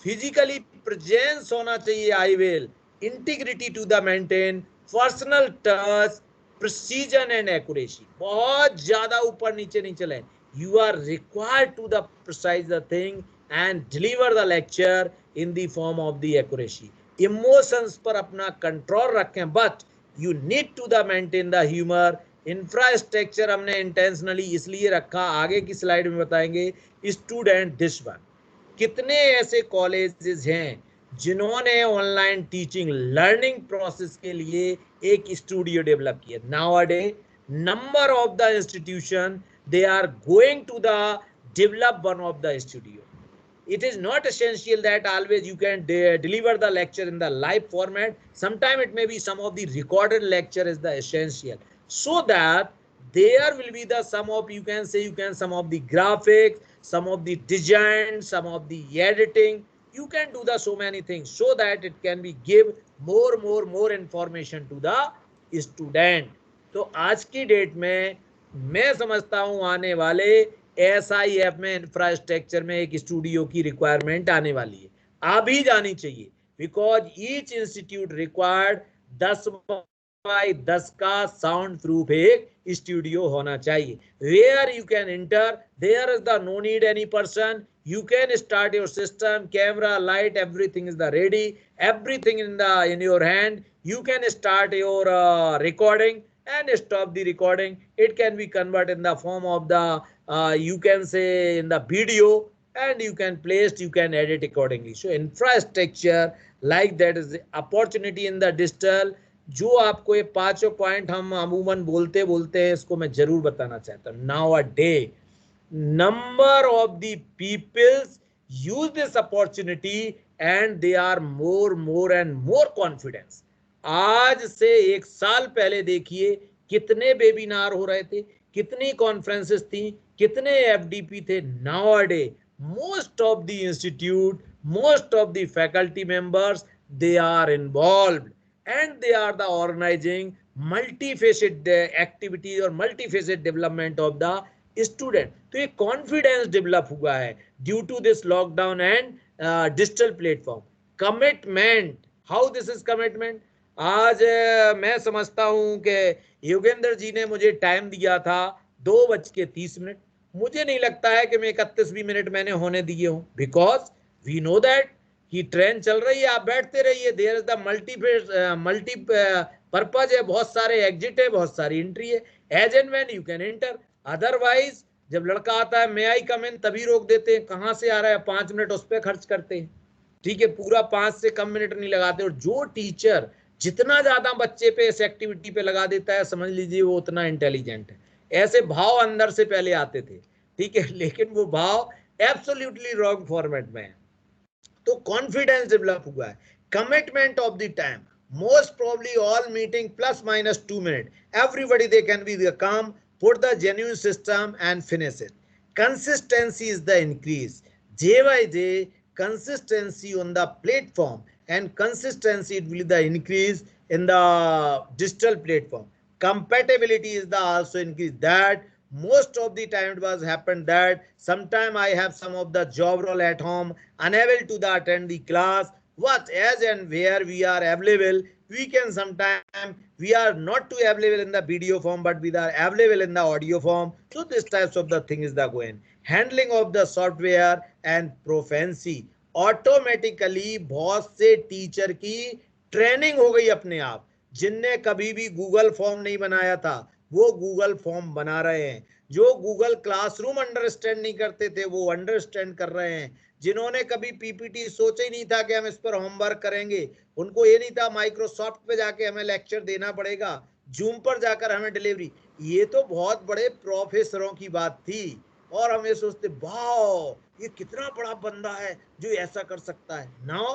Speaker 3: Physically presence होना चाहिए I well, integrity to the maintain, personal touch, precision and accuracy। बहुत ज्यादा ऊपर नीचे नहीं चले। You are required to the precise the thing and deliver the lecture in the form of the accuracy। Emotions पर अपना control रखें, but you need to the maintain the humor। Infrastructure हमने इंटेंशनली इसलिए रखा, आगे की स्लाइड में बताएंगे। स्टूडेंट दिस वन, कितने ऐसे कॉलेजेस हैं जिन्होंने ऑनलाइन टीचिंग लर्निंग प्रोसेस के लिए एक स्टूडियो डेवलप किया? Nowadays number of the institution they are going to the develop one of the studio। It is not essential that always you can deliver the lecture in the live format. Sometime it may be some of the recorded lecture is the essential, so that there will be the some of, you can say, some of the graphics, some of the design, some of the editing, you can do the so many things, so that it can be give more information to the student। तो आज की date में मैं समझता हूं आने वाले SIF में इंफ्रास्ट्रक्चर में एक स्टूडियो की रिक्वायरमेंट आने वाली है, अभी जानी चाहिए। Because each institute required 10x10 का साउंड प्रूफ एक स्टूडियो होना चाहिए। Where you can enter, there is the no need any person, you can start your system, camera, light, everything is the ready, everything in your hand। You can start your recording and stop the recording। It can be converted in the form of the you can say in the video, and you can place, you can edit accordingly। So infrastructure like that is the opportunity in the digital। जो आपको ये पांचों point हम अमूमन बोलते हैं, इसको मैं जरूर बताना चाहता हूँ। Now a day number of the peoples use this opportunity and they are more and more confidence। आज से एक साल पहले देखिए कितने वेबिनार हो रहे थे, कितनी कॉन्फ्रेंसेस थी, कितने एफडीपी थे। नाउअडे most of the institute, most of the faculty members, they are involved and they are the organizing multifaceted activity or multifaceted development of the student. तो ये कॉन्फिडेंस डेवलप हुआ है due to this lockdown and digital platform. Commitment, how this is commitment? आज मैं समझता हूं कि योगेंद्र जी ने मुझे टाइम दिया था 2:30। मुझे नहीं लगता है कि मैं 31 मिनट मैंने होने दिए हूं, बिकॉज वी नो दैट कि ट्रेन चल रही है, आप बैठते रहिए। There is the multi purpose है, बहुत सारे एग्जिट है, बहुत सारी एंट्री है। As and when you can enter. Otherwise जब लड़का आता है, मे आई कम इन, तभी रोक देते हैं। कहां से आ रहा है? 5 मिनट उस पर खर्च करते हैं, ठीक है, पूरा 5 से कम मिनट नहीं लगाते। और जो टीचर जितना ज्यादा बच्चे पे इस एक्टिविटी पे लगा देता है, समझ लीजिए वो उतना इंटेलिजेंट है। ऐसे भाव अंदर से पहले आते थे, ठीक है, लेकिन वो भाव एब्सोल्युटली रॉन्ग फॉर्मेट में है। तो कॉन्फिडेंस डेवलप हुआ है। Commitment of the time, most probably all meeting plus minus 2 minutes, everybody they can be the calm, put the genuine system and finish it। Consistency is the increase, day by day consistency on the platform, and consistency will be the increase in the digital platform। Compatibility is the also increase, that most of the time it was happened that sometime I have some of the job role at home, unable to the attend the class, what as and where we are available, we can sometimes, we are not too available in the video form, but we are available in the audio form. So this types of the thing is the going. Handling of the software and proficiency. Automatically बहुत से teacher की training हो गई अपने आप. जिनने कभी भी गूगल फॉर्म नहीं बनाया था वो गूगल फॉर्म बना रहे हैं. जो गूगल क्लासरूम अंडरस्टैंड नहीं करते थे वो अंडरस्टैंड कर रहे हैं. जिन्होंने कभी पीपीटी सोचा ही नहीं था कि हम इस पर होमवर्क करेंगे, उनको ये नहीं था माइक्रोसॉफ्ट पे जाके हमें लेक्चर देना पड़ेगा, जूम पर जाकर हमें डिलीवरी. ये तो बहुत बड़े प्रोफेसरों की बात थी और हम ये सोचते वाह ये कितना बड़ा बंदा है जो ऐसा कर सकता है. Now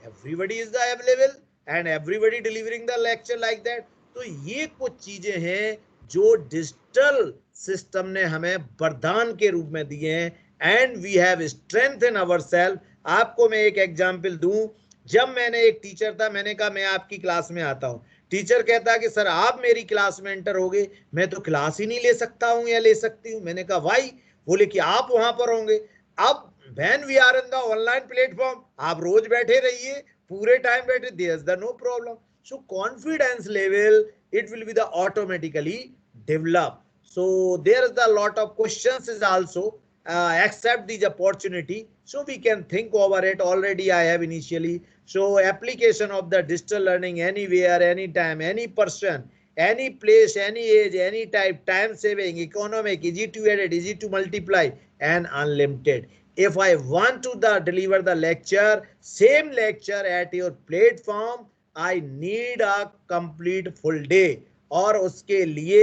Speaker 3: everybody is the available and everybody delivering the lecture like that. तो ये कुछ चीजें हैं जो डिजिटल सिस्टम ने हमें वरदान के रूप में दिए हैं. And we have strength in our self. आपको मैं एक एग्जाम्पल दूं. जब मैंने एक टीचर था, मैंने कहा मैं आपकी क्लास में आता हूं. टीचर कहता कि सर आप मेरी क्लास में एंटर होगे, मैं तो क्लास ही नहीं ले सकता हूं या ले सकती हूं. मैंने कहा वाई. बोले कि आप वहां पर होंगे. अब when we are in the online platform आप रोज बैठे रहिए, पूरे टाइम बैठे, there is the no problem. So confidence level it will be the automatically develop. So there is the lot of questions is also accept these opportunity, so we can think over it. Already I have initially. So application of the digital learning anywhere, anytime, any person, any place, any age, any type, time saving, economic, easy to edit, easy to multiply, and unlimited. If I want to deliver the lecture, same lecture at your platform, I need a complete full day. और उसके लिए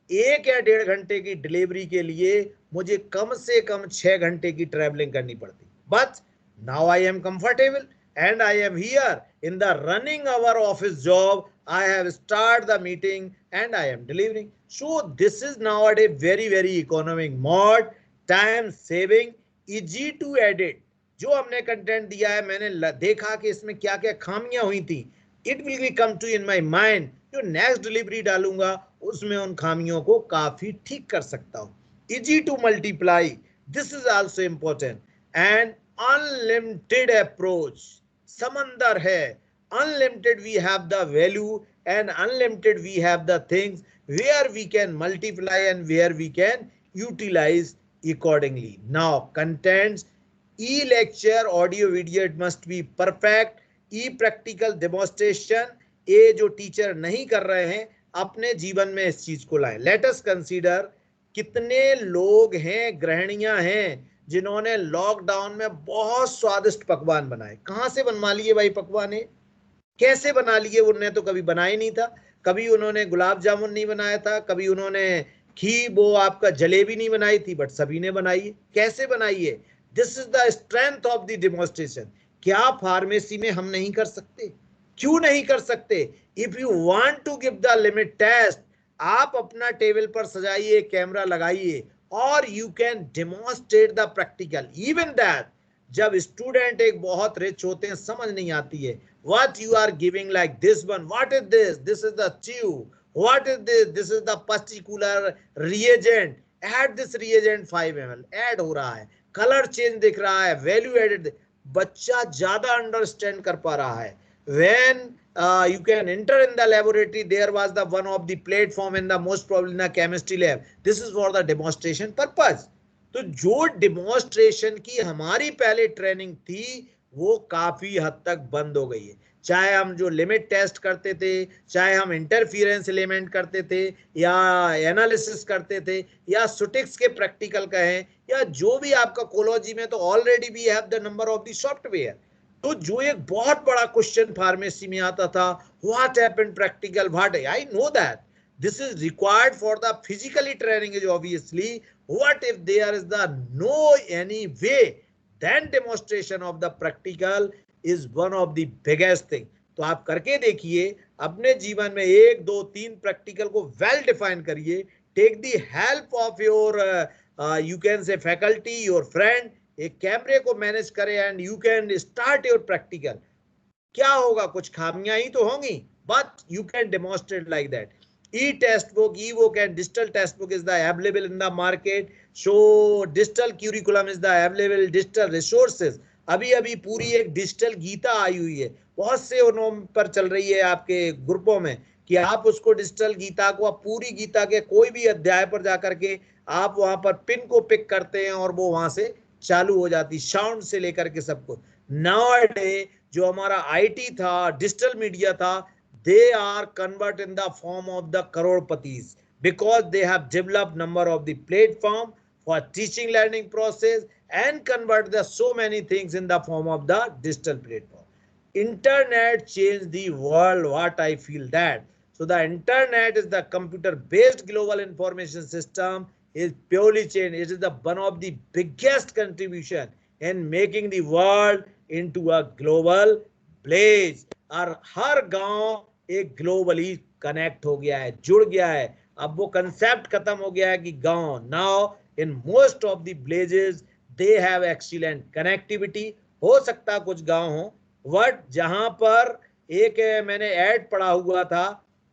Speaker 3: 1 या 1.5 घंटे की delivery के लिए मुझे कम से कम 6 घंटे की ट्रैवलिंग करनी पड़ती. But now I am comfortable and I am here in the running our office job. I have started the meeting and I am delivering. So this is nowadays very very economic mode, time saving, easy to edit. जो हमने content दिया है, मैंने देखा कि इसमें क्या क्या खामियां हुई थी. It will be come to in my mind. जो नेक्स्ट डिलीवरी डालूंगा उसमें उन खामियों को काफी ठीक कर सकता हूं. Easy to multiply. This is also important. And unlimited approach. समंदर है. Unlimited we have the value and unlimited we have the things where we can multiply and where we can utilize accordingly. Now contents, e-lecture, audio video, it must be perfect. E-practical demonstration, ये जो teacher नहीं कर रहे हैं अपने जीवन में इस चीज को लाएं. Let us consider कितने लोग हैं, गृहिणियां हैं जिन्होंने लॉकडाउन में बहुत स्वादिष्ट पकवान बनाए. कहां से बनवा लिए भाई पकवान? कैसे बना लिए? उन्होंने तो कभी बनाया नहीं था. कभी उन्होंने गुलाब जामुन नहीं बनाया था, कभी उन्होंने वो आपका जलेबी नहीं बनाई थी, बट सभी ने बनाई है. कैसे बनाई है? This is the strength of the demonstration. क्या फार्मेसी में हम नहीं कर सकते? क्यों नहीं कर सकते? If you want to give the limit test, आप अपना टेबल पर सजाइए, कैमरा लगाइए और you can demonstrate the practical. Even that जब स्टूडेंट एक बहुत रिच होते हैं, समझ नहीं आती है what you are giving, like this one, what is this? This is the tube. What is this? This is the particular reagent. Add this reagent 5 ml. Add हो रहा है, कलर चेंज दिख रहा है, वैल्यू एडेड. बच्चा ज्यादा understand कर पा रहा है. When you can enter in the laboratory, there was the one of the platform in the most probably in the chemistry lab. This is for the demonstration purpose. तो जो demonstration की हमारी पहले ट्रेनिंग थी वो काफी हद तक बंद हो गई है. चाहे हम जो लिमिट टेस्ट करते थे, चाहे हम इंटरफियरेंस एलिमेंट करते थे या एनालिसिस करते थे या सुटिक्स के प्रैक्टिकल कहें या जो भी आपका कोलॉजी में, तो already we have the number of the software. तो जो एक बहुत बड़ा क्वेश्चन फार्मेसी में आता था, what happened practical, what, I know that this is required for the physically training is obviously. What if there is the no any way, then demonstration of the practical is one of the biggest thing. तो आप करके देखिए अपने जीवन में 1 2 3 practical को well define करिए. Take the help of your you can say faculty, your friend. एक कैमरे को मैनेज करें and you can start your practical. क्या होगा? कुछ खामियां ही तो होंगी, but you can demonstrate like that. E-textbook, e-book and digital textbook is the available in the market. So digital curriculum is the available, digital resources. अभी अभी पूरी एक डिजिटल गीता आई हुई है. बहुत से उन्हों पर चल रही है आपके ग्रुपों में कि आप उसको डिजिटल गीता को, आप पूरी गीता के कोई भी अध्याय पर जाकर के आप वहां पर पिन को पिक करते हैं और वो वहां से चालू हो जाती, साउंड से लेकर के सब कुछ। नाउ जो हमारा आईटी था, डिजिटल मीडिया था, they are convert in the form of the crorepati's because they have developed number of the platform for teaching learning process and convert the so many things in the form of the digital platform. Internet changed the world, what I feel that. So the internet is the computer based global information system, is purely changed. It is the one of the biggest contribution in making the world into a global village. और हर गांव एक globally connect हो गया है, जुड़ गया है। अब वो कंसेप्ट खत्म हो गया है कि गांव, now in most of the villages they have excellent connectivity. हो सकता कुछ गांव हो, बट जहां पर एक मैंने ऐड पढ़ा हुआ था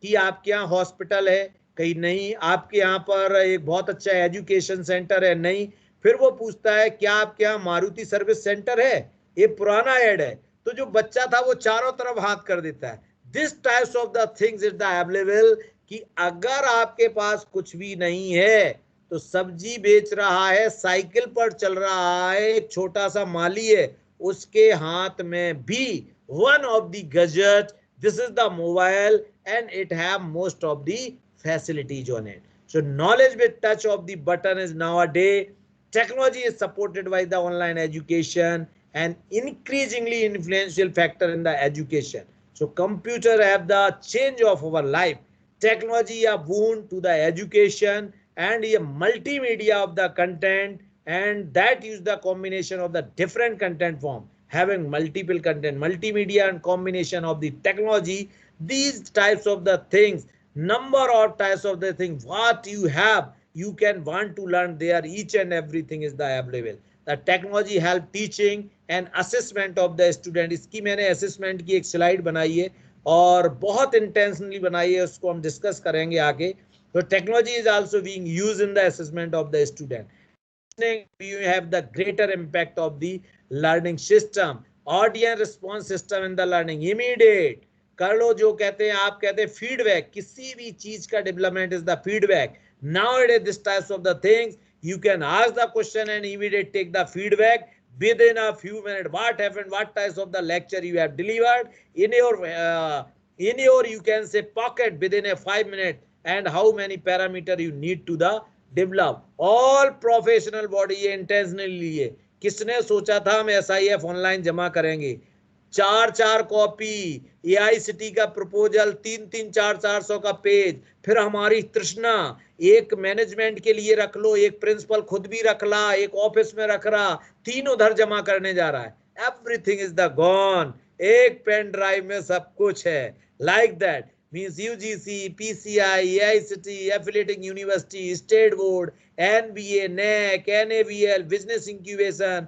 Speaker 3: कि आपके यहाँ हॉस्पिटल है, कहीं नहीं, आपके यहाँ पर एक बहुत अच्छा एजुकेशन सेंटर है, नहीं, फिर वो पूछता है क्या आपके यहाँ मारुति सर्विस सेंटर है, ये पुराना ऐड है, तो जो बच्चा था वो चारों तरफ हाथ कर देता है। This types of the things is the available कि अगर आपके पास कुछ भी नहीं है तो सब्जी बेच रहा है, साइकिल पर चल रहा है, एक छोटा सा माली है, उसके हाथ में भी one of the gadget, this is the mobile and it have most of the facilities on it. So knowledge with touch of the button is nowadays. Technology is supported by the online education and increasingly influential factor in the education. So computer have the change of our life. Technology a boon to the education and a multimedia of the content, and that use the combination of the different content form, having multiple content, multimedia and combination of the technology. These types of the things, number of types of the thing what you have, you can want to learn there, each and everything is the available. The technology help teaching and assessment of the student. इसकी मैंने assessment की एक slide बनाई है और बहुत intentionally बनाई है, उसको हम discuss करेंगे आगे. So technology is also being used in the assessment of the student. You have the greater impact of the learning system. Audience response system in the learning, immediate कर लो, जो कहते हैं आप कहते हैं फीडबैक, किसी भी चीज का development is the feedback. Nowadays this types of the things, you can ask the question and immediately take the feedback within a few minutes. What happened, what types of the lecture you have delivered in your you can say pocket within a 5 minutes, and how many parameter you need to the develop. All professional body ये intentionally लिए, किसने सोचा था हम SIF online जमा करेंगे, 4 copy AICT का proposal, 3 400 का पेज, फिर हमारी तृष्णा, एक मैनेजमेंट के लिए रख लो, एक प्रिंसिपल खुद भी रख ला, एक ऑफिस में रख रहा, 3 उधर जमा करने जा रहा है. एवरीथिंग इज द गॉन, एक पेन ड्राइव में सब कुछ है. Like that means UGC, PCI, AICTE, affiliating university, state board, NBA, NAAC, NABL, business incubation,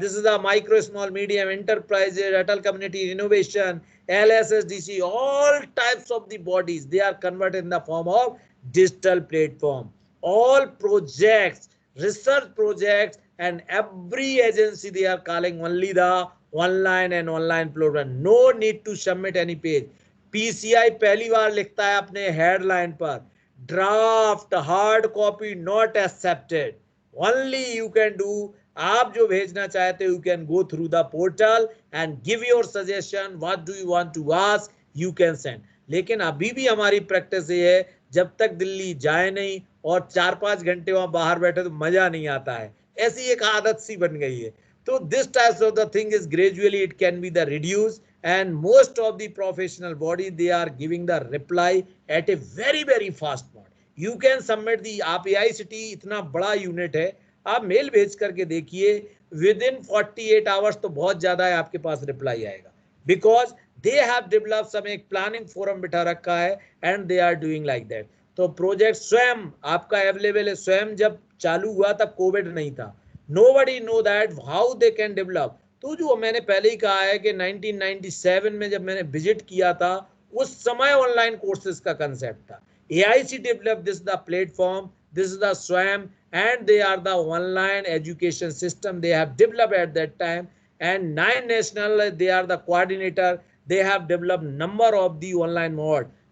Speaker 3: this is the micro, small, medium enterprises, Atal Community Innovation, LSSDC, all types of the bodies, they are converted in the form of digital platform. All projects, research projects, and every agency, they are calling only the online and online platform. No need to submit any page. PCI पहली बार लिखता है अपने headline पर, draft hard copy not accepted. Only you can do, आप जो भेजना चाहते हो, you can go through the portal and give your suggestion, what do you want to ask, you can send. लेकिन अभी भी हमारी प्रैक्टिस ये है, जब तक दिल्ली जाए नहीं और 4-5 घंटे वहां बाहर बैठे तो मजा नहीं आता है, ऐसी एक आदत सी बन गई है. तो this types of the thing is gradually it can be the reduced, and most of the professional body they are giving the reply at a very very fast mode. You can submit the, आप AICT इतना बड़ा unit है, आप mail भेज करके देखिए, with in 48 hours तो बहुत ज्यादा है, आपके पास रिप्लाई आएगा. Because they have develop some, एक प्लानिंग फोरम बिठा रखा है and they are doing like that. तो प्रोजेक्ट स्वयं आपका अवेलेबल है. स्वयं जब चालू हुआ तब कोविड नहीं था, nobody know that how they can develop. तो जो मैंने पहले ही कहा है कि 1997 में जब मैंने विजिट किया था, उस समय ऑनलाइन कोर्सेज का कंसेप्ट था. AIC developed this the platform, this is the SWAM, and they are the online education system they have developed at that time, and 9 national they are the coordinator. they have developed number of the online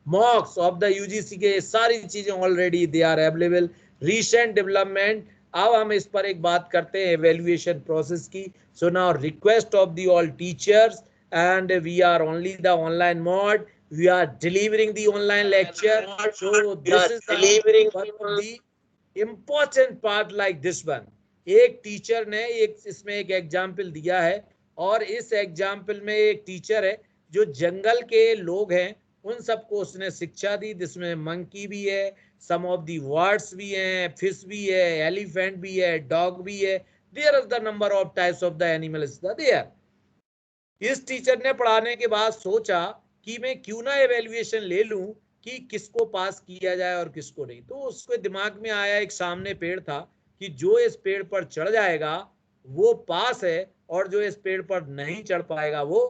Speaker 3: mocks of the UGC के सारी चीजें already they are available. Recent development, अब हम इस पर एक बात करते हैं evaluation process की. So now request of the all teachers, and we are only the online mod, we are delivering the online lecture. So this is the important part like this one. एक teacher ने एक इसमें एक example दिया है, और इस example में एक टीचर है जो जंगल के लोग हैं उन सबको उसने शिक्षा दी, जिसमें मंकी भी है, सम ऑफ दी वर्ड्स भी हैं, फिश भी है, एलिफेंट भी है, डॉग भी है. There is the number of types of the animals there. इस टीचर ने पढ़ाने के बाद सोचा कि मैं क्यों ना एवेल्युएशन ले लूं कि किसको पास किया जाए और किसको नहीं. तो उसके दिमाग में आया, एक सामने पेड़ था, कि जो इस पेड़ पर चढ़ जाएगा वो पास है, और जो इस पेड़ पर नहीं चढ़ पाएगा वो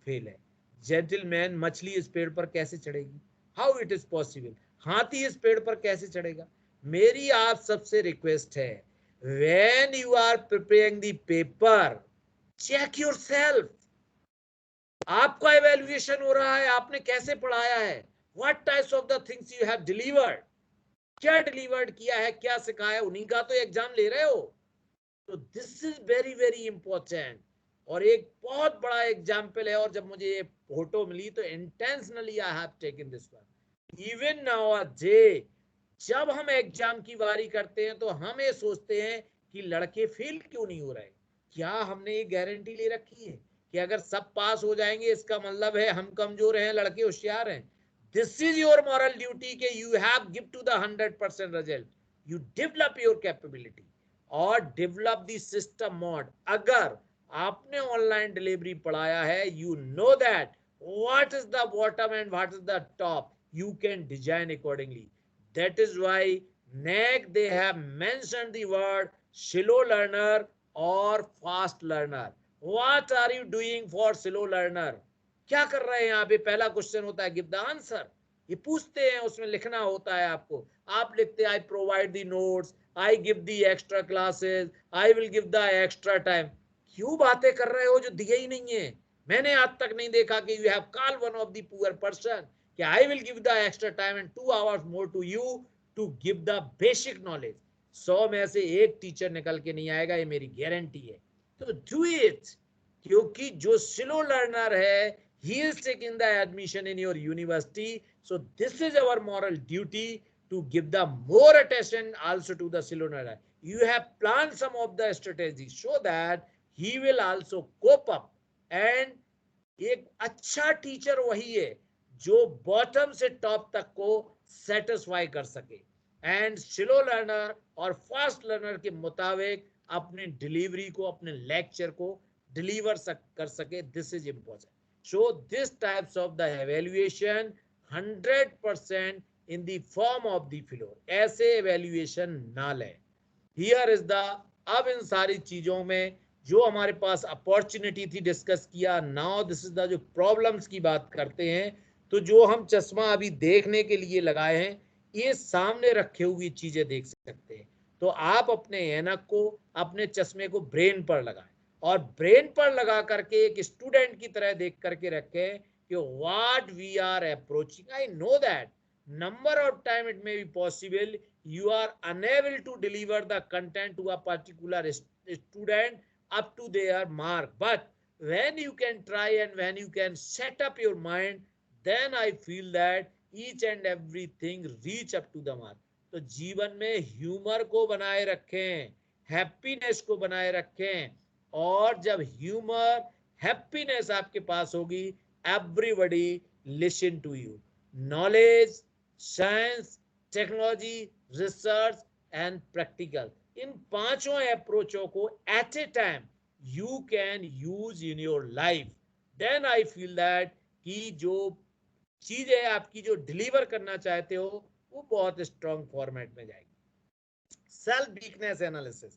Speaker 3: फेल है. जेंटलमैन, मछली इस पेड़ पर कैसे चढ़ेगी? How it is possible? हाथी इस पेड़ पर कैसे चढ़ेगा? मेरी आप सबसे रिक्वेस्ट है, when you are preparing the paper, check yourself. आपका इवैल्यूएशन हो रहा है, आपने कैसे पढ़ाया है, what types of the things you have delivered, क्या डिलीवर्ड किया है, क्या सिखाया, उन्हीं का तो एग्जाम ले रहे हो. तो this is very very important. और एक बहुत बड़ा एग्जाम्पल है, और जब मुझे ये फोटो मिली तो intentionally I have taken this one. Even now a day, जब हम एग्जाम की बारी करते हैं तो हम ये सोचते हैं कि लड़के फेल क्यों नहीं हो रहे. क्या हमने ये गारंटी ले रखी है कि अगर सब पास हो जाएंगे इसका मतलब है हम कमजोर हैं, लड़के होशियार हैं? This is your moral duty के you have give to the 100% result. You develop your capability और डेवलप द सिस्टम मॉड. अगर आपने ऑनलाइन डिलीवरी पढ़ाया है, you know that what is the bottom and what is the top, you can design accordingly. That is why NAAC they have mentioned the word slow learner or fast learner. What are you doing for slow learner? क्या कर रहे हैं यहाँ पे? पहला question होता है give the answer. ये पूछते हैं, उसमें लिखना होता है आपको. आप लिखते हैं I provide the notes, I give the extra classes, I will give the extra time. क्यों बातें कर रहे हो जो दिए ही नहीं है? मैंने आज तक नहीं देखा कि you have call one of the poor person कि I will give the extra time and 2 hours more to you to give the basic knowledge. 100 में से एक टीचर निकल के नहीं आएगा, ये मेरी गारंटी है. तो do it, क्योंकि जो स्लो लर्नर है he is taking the admission in your university. So this is our moral duty to give the more attention also to the slow learner. You have planned some of the strategies so that he will also cope up. And एक अच्छा teacher वही है जो bottom से top तक को satisfy कर सके एंड स्लो लर्नर और फास्ट लर्नर के मुताबिक अपने डिलीवरी को, अपने लेक्चर को डिलीवर कर सके. This is important. So this types of the evaluation 100% in the form of the floor. ऐसे एवेल्युएशन ना लें. हियर इज द, अब इन सारी चीजों में जो हमारे पास अपॉर्चुनिटी थी डिस्कस किया. नाउ दिस इज द, जो प्रॉब्लम्स की बात करते हैं, तो जो हम चश्मा अभी देखने के लिए लगाए हैं, ये सामने रखे हुई चीजें देख सकते हैं. तो आप अपने ऐनक को, अपने चश्मे को ब्रेन पर लगाएं और ब्रेन पर लगा करके एक स्टूडेंट की तरह देख करके रखें कि what we are approaching. I know that number of time it may be possible you are unable to deliver the content to a particular student up to their mark, but when you can try and when you can set up your mind, then I feel that each and everything reach up to the mark. तो जीवन में humour को बनाए रखें, happiness को बनाए रखें, और जब ह्यूमर हैप्पीनेस आपके पास होगी, everybody listen to you. Knowledge, science, technology, research and practical, इन पांचों अप्रोचों को at a time you can use in your life. Then I feel that कि जो चीजें आपकी जो डिलीवर करना चाहते हो वो बहुत स्ट्रॉन्ग फॉर्मेट में जाएगी. Self weakness analysis.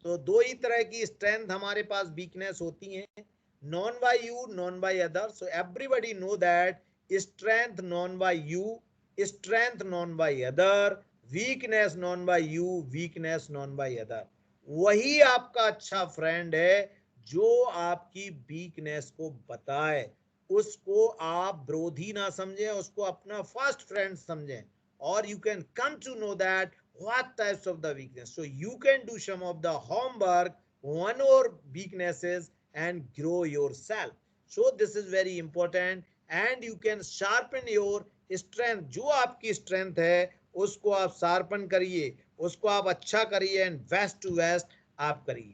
Speaker 3: तो दो ही तरह की स्ट्रेंथ हमारे पास वीकनेस होती हैं, known by you, known by other. So everybody know that strength known by you, strength known by other, weakness known by you, weakness known by other. वही आपका अच्छा फ्रेंड है जो आपकी वीकनेस को बताए उसको आप विरोधी ना समझें, उसको अपना फर्स्ट फ्रेंड समझें, और you can come to know that what types of the weakness. So you can do some of the homework on your weaknesses and grow yourself. So this is very important, and you can sharpen your strength. जो आपकी strength है उसको आप sharpen करिए, उसको आप अच्छा करिए, एंड वेस्ट टू वेस्ट आप करिए.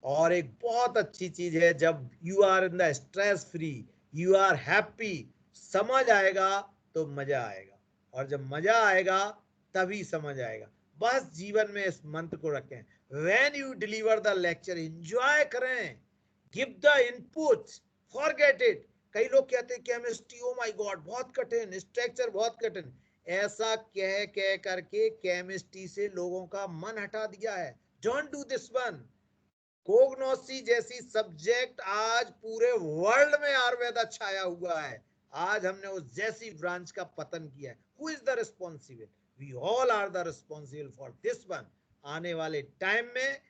Speaker 3: और एक बहुत अच्छी चीज है, जब you are in the stress free, you are happy, समझ आएगा तो मजा आएगा, और जब मजा आएगा तभी समझ आएगा. बस जीवन में इस मंत्र को रखें. When you deliver the lecture, enjoy करें, give the input, forget it. कई लोग कहते हैं केमिस्ट्री, ओ माय गॉड बहुत कठिन, स्ट्रक्चर बहुत कठिन. ऐसा कह कह करके केमिस्ट्री से लोगों का मन हटा दिया है. Don't do this one. कोग्नोसी जैसी सब्जेक्ट आज पूरे वर्ल्ड में आयुर्वेदा छाया हुआ है. आज हमने उस जैसी ब्रांच का पतन किया है. Who is the responsible? We all are the responsible for this one. आने वाले टाइम में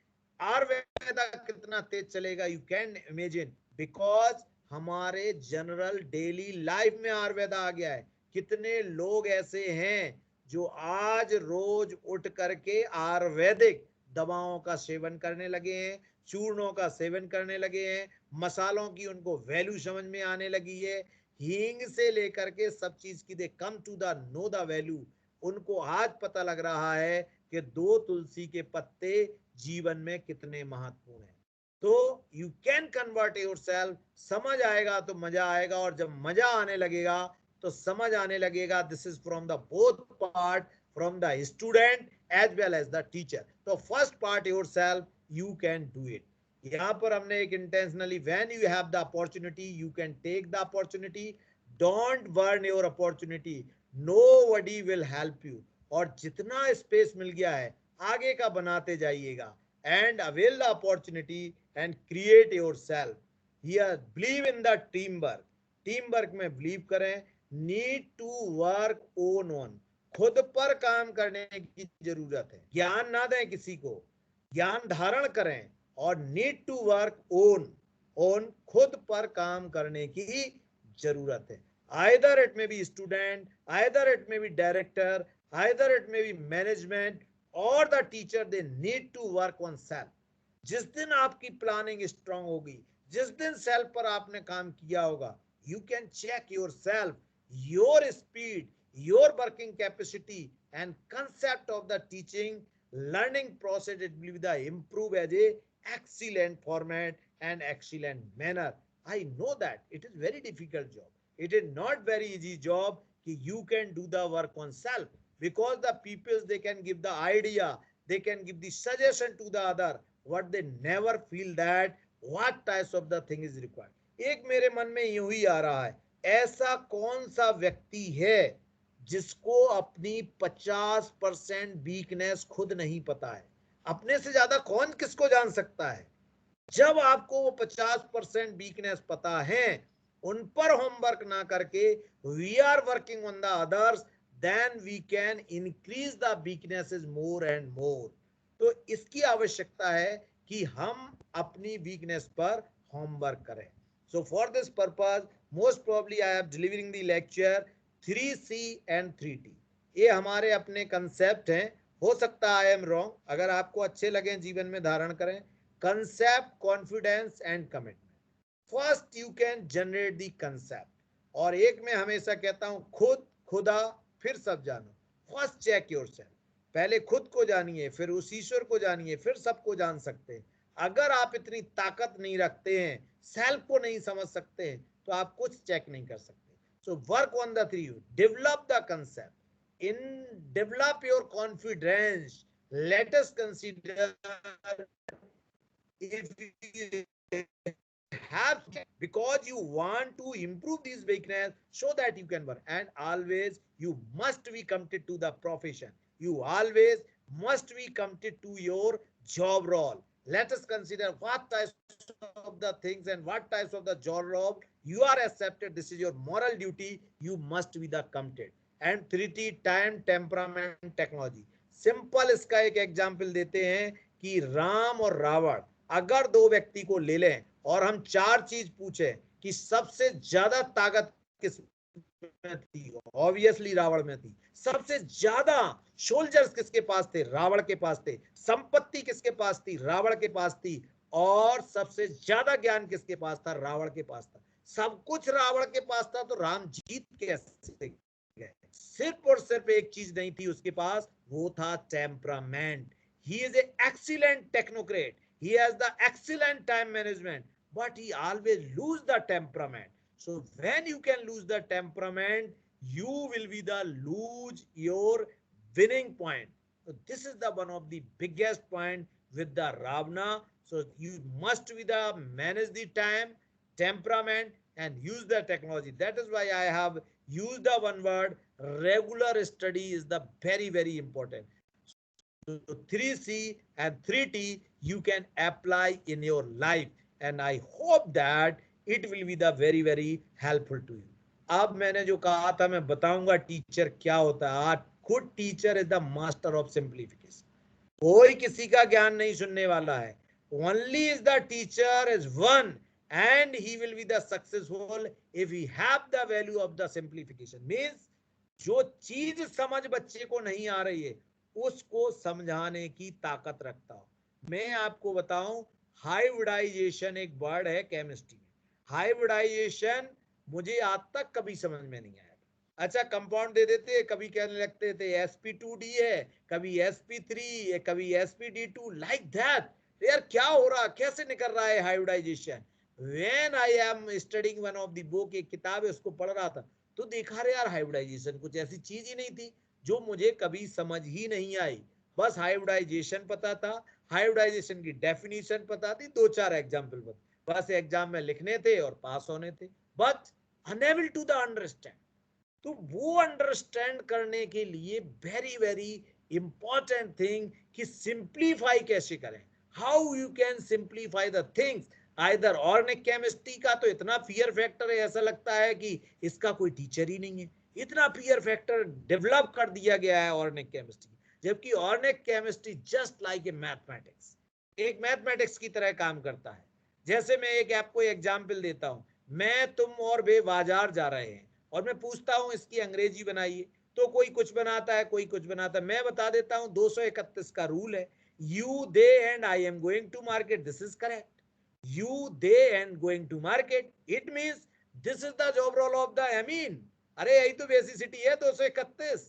Speaker 3: आयुर्वेदा कितना तेज चलेगा, यू कैन इमेजिन, बिकॉज हमारे जनरल डेली लाइफ में आयुर्वेदा आ गया है. कितने लोग ऐसे हैं जो आज रोज उठ करके आयुर्वेदिक दवाओं का सेवन करने लगे हैं, चूर्णों का सेवन करने लगे हैं, मसालों की उनको वैल्यू समझ में आने लगी है. हींग से लेकर के सब चीज की they come to the know the value. उनको आज पता लग रहा है कि 2 तुलसी के पत्ते जीवन में कितने महत्वपूर्ण हैं. तो यू कैन कन्वर्ट योरसेल्फ. समझ आएगा तो मजा आएगा, और जब मजा आने लगेगा तो समझ आने लगेगा. This is from the both part, from the student as well as the teacher. तो first part yourself, you can do it. यहाँ पर हमने एक intentionally, when you have the opportunity, you can take the opportunity. Don't burn your opportunity. Nobody will help you. और जितना space मिल गया है आगे का बनाते जाइएगा. And avail the opportunity and create yourself. Here, believe in the teamwork. Teamwork में believe करें. Need to work on. खुद पर काम करने की जरूरत है. ज्ञान ना दें किसी को, ज्ञान धारण करें. और नीड टू वर्क ओन खुद पर काम करने की जरूरत है. Either it may be student, either it may be director, either it may be management और the teacher. They need to work on self. जिस दिन आपकी प्लानिंग स्ट्रांग होगी, जिस दिन सेल्फ पर आपने काम किया होगा, you can check your self, your speed, your working capacity and concept of the teaching learning process. It will be the improve as a excellent format and excellent manner. I know that it is very difficult job. It is not very easy job कि you can do the work on self, because the people they can give the idea, they can give the suggestion to the other, what they never feel that what types of the thing is required. एक मेरे मन में यूं ही आ रहा है, ऐसा कौन सा व्यक्ति है जिसको अपनी 50% वीकनेस खुद नहीं पता है? अपने से ज्यादा कौन किसको जान सकता है? जब आपको वो 50% वीकनेस पता है, उन पर होमवर्क ना करके we are working on the others, then we can increase the weaknesses more and more. तो इसकी आवश्यकता है कि हम अपनी वीकनेस पर होमवर्क करें. So for this purpose most probably I am delivering the lecture 3C and 3T. ये हमारे अपने कंसेप्ट हैं. हो सकता है आई एम रॉन्ग. अगर आपको अच्छे लगे जीवन में धारण करें. Concept, confidence and commitment. First you can generate the concept. और एक मैं हमेशा कहता हूं, खुद खुदा फिर सब जानो. First check yourself. पहले खुद को जानिए, फिर उस ईश्वर को जानिए, फिर सबको जान सकते हैं. अगर आप इतनी ताकत नहीं रखते हैं, सेल्फ को नहीं समझ सकते हैं, तो आप कुछ चेक नहीं कर सकते. So work on the 3U. Develop the concept. Develop your confidence. Let us consider if you have, because you want to improve these weakness so that you can work. And always you must be committed to the profession. You always must be committed to your job role. Let us consider what types of the things and what types of the job role you are accepted. This is your moral duty. You must be the committed. And 3T, time, temperament, technology. Simple इसका एक example देते हैं कि राम और रावण, अगर 2 व्यक्ति को ले लें और हम 4 चीज पूछें कि सबसे ज्यादा ताकत किस में थी? ऑब्वियसली रावण में थी। सबसे ज्यादा सोल्जर्स किसके पास थे? रावण के पास थे। संपत्ति किसके पास थी? रावण के पास थी। और सबसे ज्यादा ज्ञान किसके पास था? रावण के पास था। सब कुछ रावण के पास था, तो राम जीत कैसे गए? सिर्फ और सिर्फ एक चीज नहीं थी उसके पास, वो था temperament. He is a excellent technocrat, he has the excellent time management, but he always lose the temperament. So when you can lose the temperament, you will be the lose your winning point. So this is the one of the biggest point with the Ravana. So you must be the manage the time, temperament, and use the technology. That is why I have used the one word, regular study is the very important. So 3C and 3T you can apply in your life, and I hope that it will be the very helpful to you. अब मैंने जो कहा था मैं बताऊंगा teacher क्या होता है। आज खुद teacher is the master of simplification. कोई किसी का ज्ञान नहीं सुनने वाला है। Only is the teacher is one, and he will be the successful if he have the value of the simplification. Means जो चीज समझ बच्चे को नहीं आ रही है उसको समझाने की ताकत रखता हो। मैं आपको बताऊं, हाइब्रिडाइजेशन एक वर्ड है केमिस्ट्री में। हाइब्रिडाइजेशन मुझे आज तक कभी समझ में नहीं आया। अच्छा, कंपाउंड दे देते, कभी कहने लगते थे sp2d है, कभी sp3, कभी sp_d2, लाइक दैट। यार क्या हो रहा, कैसे निकल रहा है hybridisation? When I am studying one of the book, एक किताब है उसको पढ़ रहा था, तो देखा रे यार हाइब्रिडाइजेशन कुछ ऐसी चीज ही नहीं थी जो मुझे कभी समझ ही नहीं आई। बस हाइब्रिडाइजेशन पता था, हाइब्रिडाइजेशन की डेफिनेशन पता थी, 2-4 एग्जाम्पल बस एग्जाम में लिखने थे और पास होने थे, but unable to the understand. तो वो अंडरस्टैंड करने के लिए वेरी इंपॉर्टेंट थिंग कि सिंप्लीफाई कैसे करें, how you can simplify the things. Either organic chemistry का तो इतना फियर फैक्टर है, ऐसा लगता है कि इसका कोई टीचर ही नहीं है, इतना फियर फैक्टर डेवलप कर दिया गया है ऑर्गेनिक केमिस्ट्री। जबकि organic chemistry just like a mathematics, एक मैथमेटिक्स की तरह काम करता है। जैसे मैं एक आपको एग्जाम्पल देता हूं, मैं तुम और वे बाजार जा रहे हैं और मैं पूछता हूं इसकी अंग्रेजी बनाइए, तो कोई कुछ बनाता है, कोई कुछ बनाता है। मैं बता देता हूं 231 का रूल है, you they and I am going to market, this is correct. You they and going to market, it means this is the job role of the amine. अरे यही तो बेसिसिटी है 231,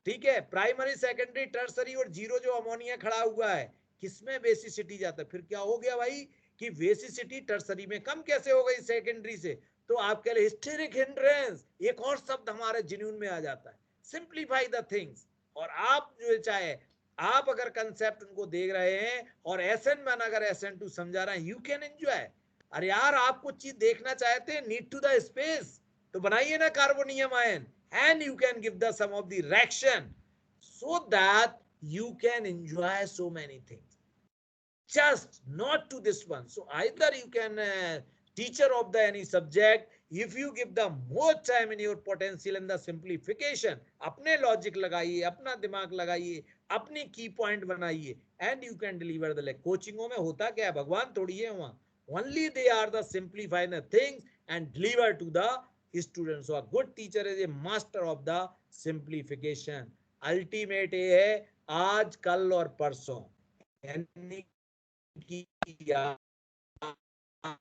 Speaker 3: ठीक है। प्राइमरी सेकेंडरी टर्सरी और zero जो ammonia खड़ा हुआ है, किसमें बेसिसिटी जाता है? फिर क्या हो गया भाई कि बेसिसिटी टर्सरी में कम कैसे हो गई सेकेंडरी से? तो आप कह रहे हिस्टेरिक हिंड्रेंस, एक और शब्द हमारे जिन्यून में आ जाता है, सिंप्लीफाई द थिंग्स। और आप जो चाहे, आप अगर कंसेप्ट उनको देख रहे हैं और एसएन मैन अगर SN2 समझा रहे हैं, यू कैन एंजॉय। अरे यार आप कुछ चीज देखना चाहते हैं, नीड टू द स्पेस, तो बनाइए ना carbonium ion, and you can give the some of the reaction so that you can enjoy so many things, just not to this one. So either you can teacher of the any subject, if you give the more time in your potential in the simplification, अपने logic लगाइए, अपना दिमाग लगाइए, अपनी की point बनाइए, and you can deliver the like. कोचिंगों में होता क्या है, भगवान थोड़ी है वहां, only they are the simplifying the things and deliver to the students. So a good teacher is a master of the simplification. Ultimate ये है आज कल और परसों, यानी कि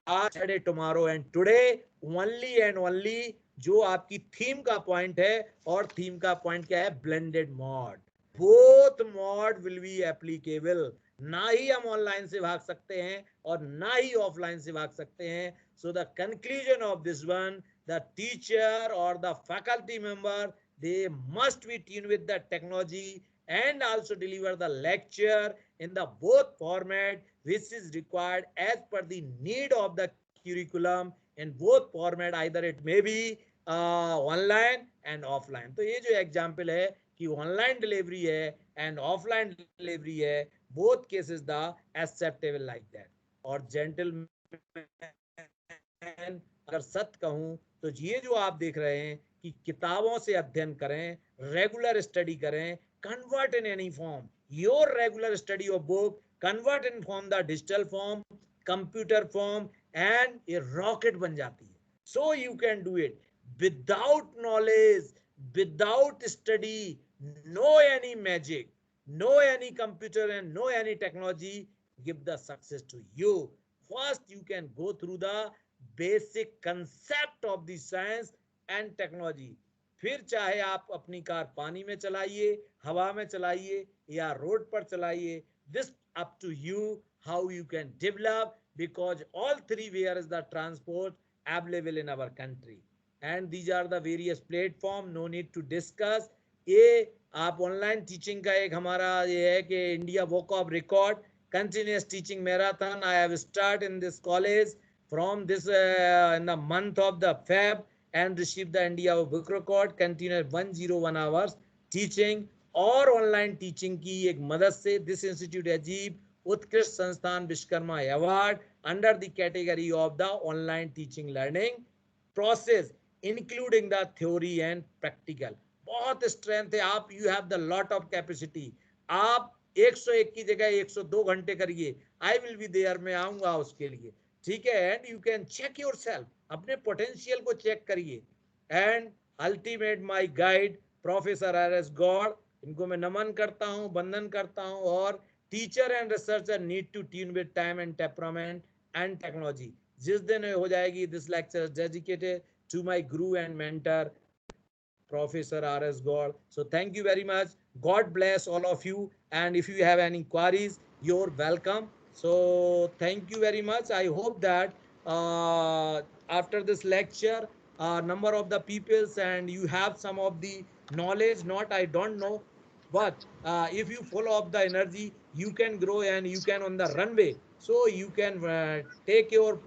Speaker 3: आज है tomorrow and today, only and only जो आपकी थीम का पॉइंट है। और थीम का पॉइंट क्या है? Blended mod, both mod will be applicable. ना ही हम ऑनलाइन से भाग सकते हैं और ना ही ऑफलाइन से भाग सकते हैं। So the conclusion of this one, the teacher or the faculty member, they must be tuned with the technology and also deliver the lecture in the both format which is required as per the need of the curriculum in both format, either it may be online and offline. तो ये जो example है कि online delivery है and offline delivery है, both cases the acceptable like that. और gentleman अगर सत्य कहूं तो ये जो आप देख रहे हैं कि किताबों से अध्ययन करें, रेगुलर स्टडी करें, convert in any form, your regular study of book convert in form the digital form, computer form, and ये रॉकेट बन जाती है। So you can do it without knowledge, without study, no any magic, no any computer and no any technology give the success to you. First, you can go through the basic concept of the science and technology. फिर चाहे आप अपनी car पानी में चलाइए, हवा में चलाइए या रोड पर चलाइए, this up to you how you can develop, because all three where is the transport available in our country, and these are the various platform, no need to discuss. ये आप ऑनलाइन टीचिंग का एक हमारा ये है कि India book of record continuous teaching marathon I have started in this college from this in the month of the Feb and received the India book record continuous 101 hours teaching और online teaching की एक मदद से this institute अजीब उत्कृष्ट संस्थान Vishwakarma award under the category of the online teaching learning process including the theory and practical. बहुत strength है. आप you have the lot of capacity. आप 101 की जगह 102 घंटे करिए. आई विल बी देयर, मैं आऊंगा उसके लिए, ठीक है. And you can check your self, अपने पोटेंशियल को चेक करिए. And ultimate my guide professor RS Gaur, इनको मैं नमन करता हूं, वंदन करता हूं. और teacher and researcher need to tune with time and temperament and technology. जिस दिन हो जाएगी this lecture dedicated to my guru and mentor Professor RS Gaur. So thank you very much. God bless all of you, and if you have any queries, you're welcome. So thank you very much. I hope that after this lecture number of the peoples and you have some of the knowledge, not I don't know, but if you follow up the energy, you can grow and you can on the runway, so you can take your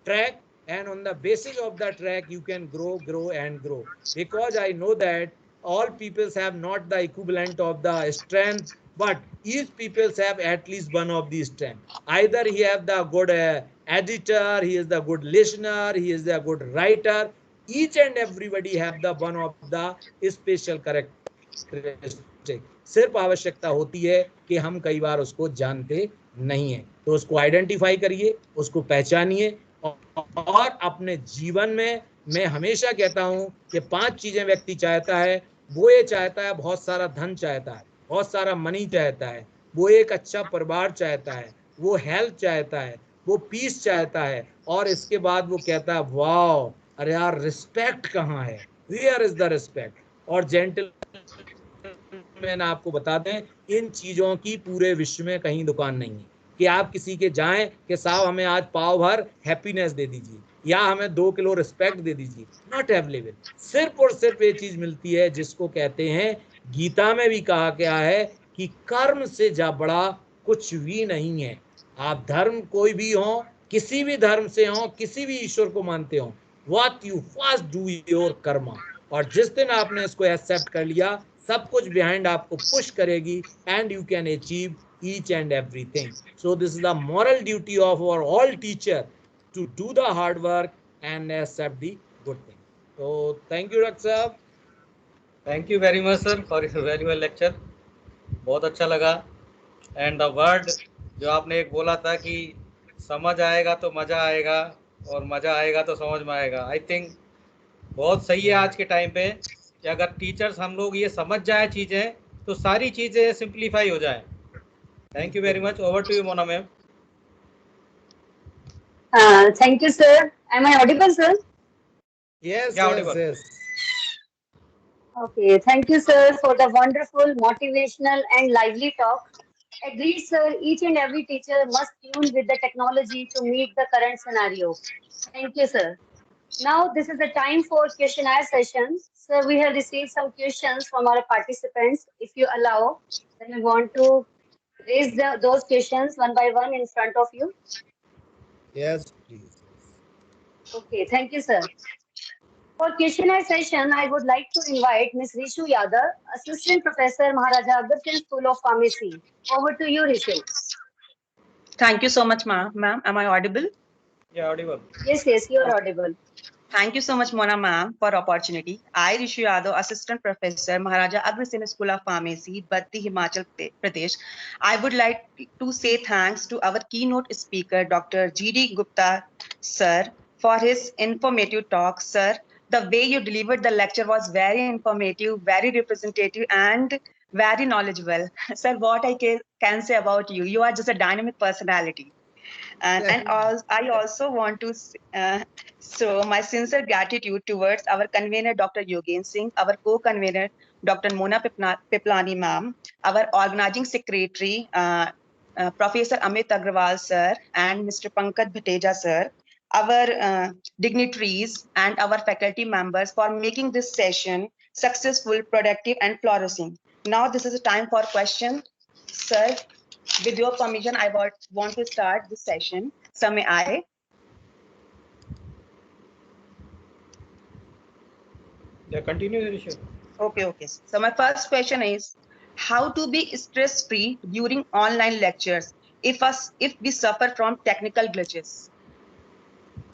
Speaker 3: track, and on the basis of the track you can grow and grow, because I know that all peoples have not the equivalent of the strength, but each peoples have at least one of these strength. Either he have the good editor, he is the good listener, he is the good writer. Each and everybody have the one of the special characteristic. सिर्फ आवश्यकता होती है कि हम कई बार उसको जानते नहीं है, तो उसको आइडेंटिफाई करिए, उसको पहचानिए, और अपने जीवन में मैं हमेशा कहता हूं कि 5 चीजें व्यक्ति चाहता है. वो ये चाहता है, बहुत सारा धन चाहता है, बहुत सारा मनी चाहता है, वो एक अच्छा परिवार चाहता है, वो हेल्थ चाहता है, वो पीस चाहता है, और इसके बाद वो कहता है वाओ अरे यार रिस्पेक्ट कहाँ है, वेयर इज द रिस्पेक्ट. और जेंटलमैन आपको बता दें, इन चीजों की पूरे विश्व में कहीं दुकान नहीं है कि आप किसी के जाएं कि साहब हमें आज पाव भर हैप्पीनेस दे दीजिए या हमें 2 किलो रिस्पेक्ट दे दीजिए. Not available. सिर्फ और सिर्फ ये चीज मिलती है जिसको कहते हैं, गीता में भी कहा गया है कि कर्म से जा बड़ा कुछ भी नहीं है. आप धर्म कोई भी हो, किसी भी धर्म से हो, किसी भी ईश्वर को मानते हो, what you first do your Karma. और जिस दिन आपने इसको एक्सेप्ट कर लिया, सब कुछ बिहाइंड आपको पुश करेगी, and you can achieve each and everything. So this is the moral duty of our all teacher to do the hard work and accept the good thing. So thank you Dr. Sahab.
Speaker 1: Thank you very much sir for your valuable lecture. बहुत अच्छा लगा. And the word जो आपने एक बोला था कि समझ आएगा तो मज़ा आएगा और मज़ा आएगा तो समझ में आएगा, आई थिंक बहुत सही है आज के टाइम पे कि अगर टीचर्स हम लोग ये समझ जाए चीज़ें तो सारी चीज़ें सिंप्लीफाई हो जाए. Thank you very much. Over to you, Mona ma'am.
Speaker 2: Thank you, sir. Am I audible, sir?
Speaker 3: Yes,
Speaker 1: Yeah,
Speaker 3: yes,
Speaker 1: audible.
Speaker 3: yes.
Speaker 2: Okay. Thank you, sir, for the wonderful, motivational, and lively talk. Agreed, sir. Each and every teacher must tune with the technology to meet the current scenario. Thank you, sir. Now, this is the time for questionnaire session. Sir, we have received some questions from our participants. If you allow, then we want to raise those questions one by one in front of you.
Speaker 3: Yes, please.
Speaker 2: Okay, thank you, sir. For questionnaire session, I would like to invite Ms. Rishu Yadav, Assistant Professor, Maharaja Aggarkar School of Pharmacy. Over to you, Rishu.
Speaker 4: Thank you so much, ma'am. Am I audible?
Speaker 1: Yeah, audible.
Speaker 2: Yes, you are audible.
Speaker 4: Thank you so much, Mona ma'am, for opportunity. I, Rishu Yadav, Assistant Professor, Maharaja Aggarkar School of Pharmacy, Batti, Himachal Pradesh. I would like to say thanks to our keynote speaker, Dr. G.D. Gupta, sir, for his informative talk, sir. The way you delivered the lecture was very informative, very representative, and very knowledgeable. Sir, what I can say about you, you are just a dynamic personality. I also want to show my sincere gratitude towards our convener, Dr. Yogen Singh, our co-convener, Dr. Mona Piplani ma'am, our organizing secretary, Professor Amit Agrawal sir, and Mr. Pankaj Bhateja sir, our dignitaries and our faculty members for making this session successful, productive, and flourishing. Now this is a time for question, sir. With your permission, I want to start this session. So may I?
Speaker 1: Yeah, continue, Rishabh.
Speaker 4: Okay. So my first question is, how to be stress-free during online lectures if we suffer from technical glitches?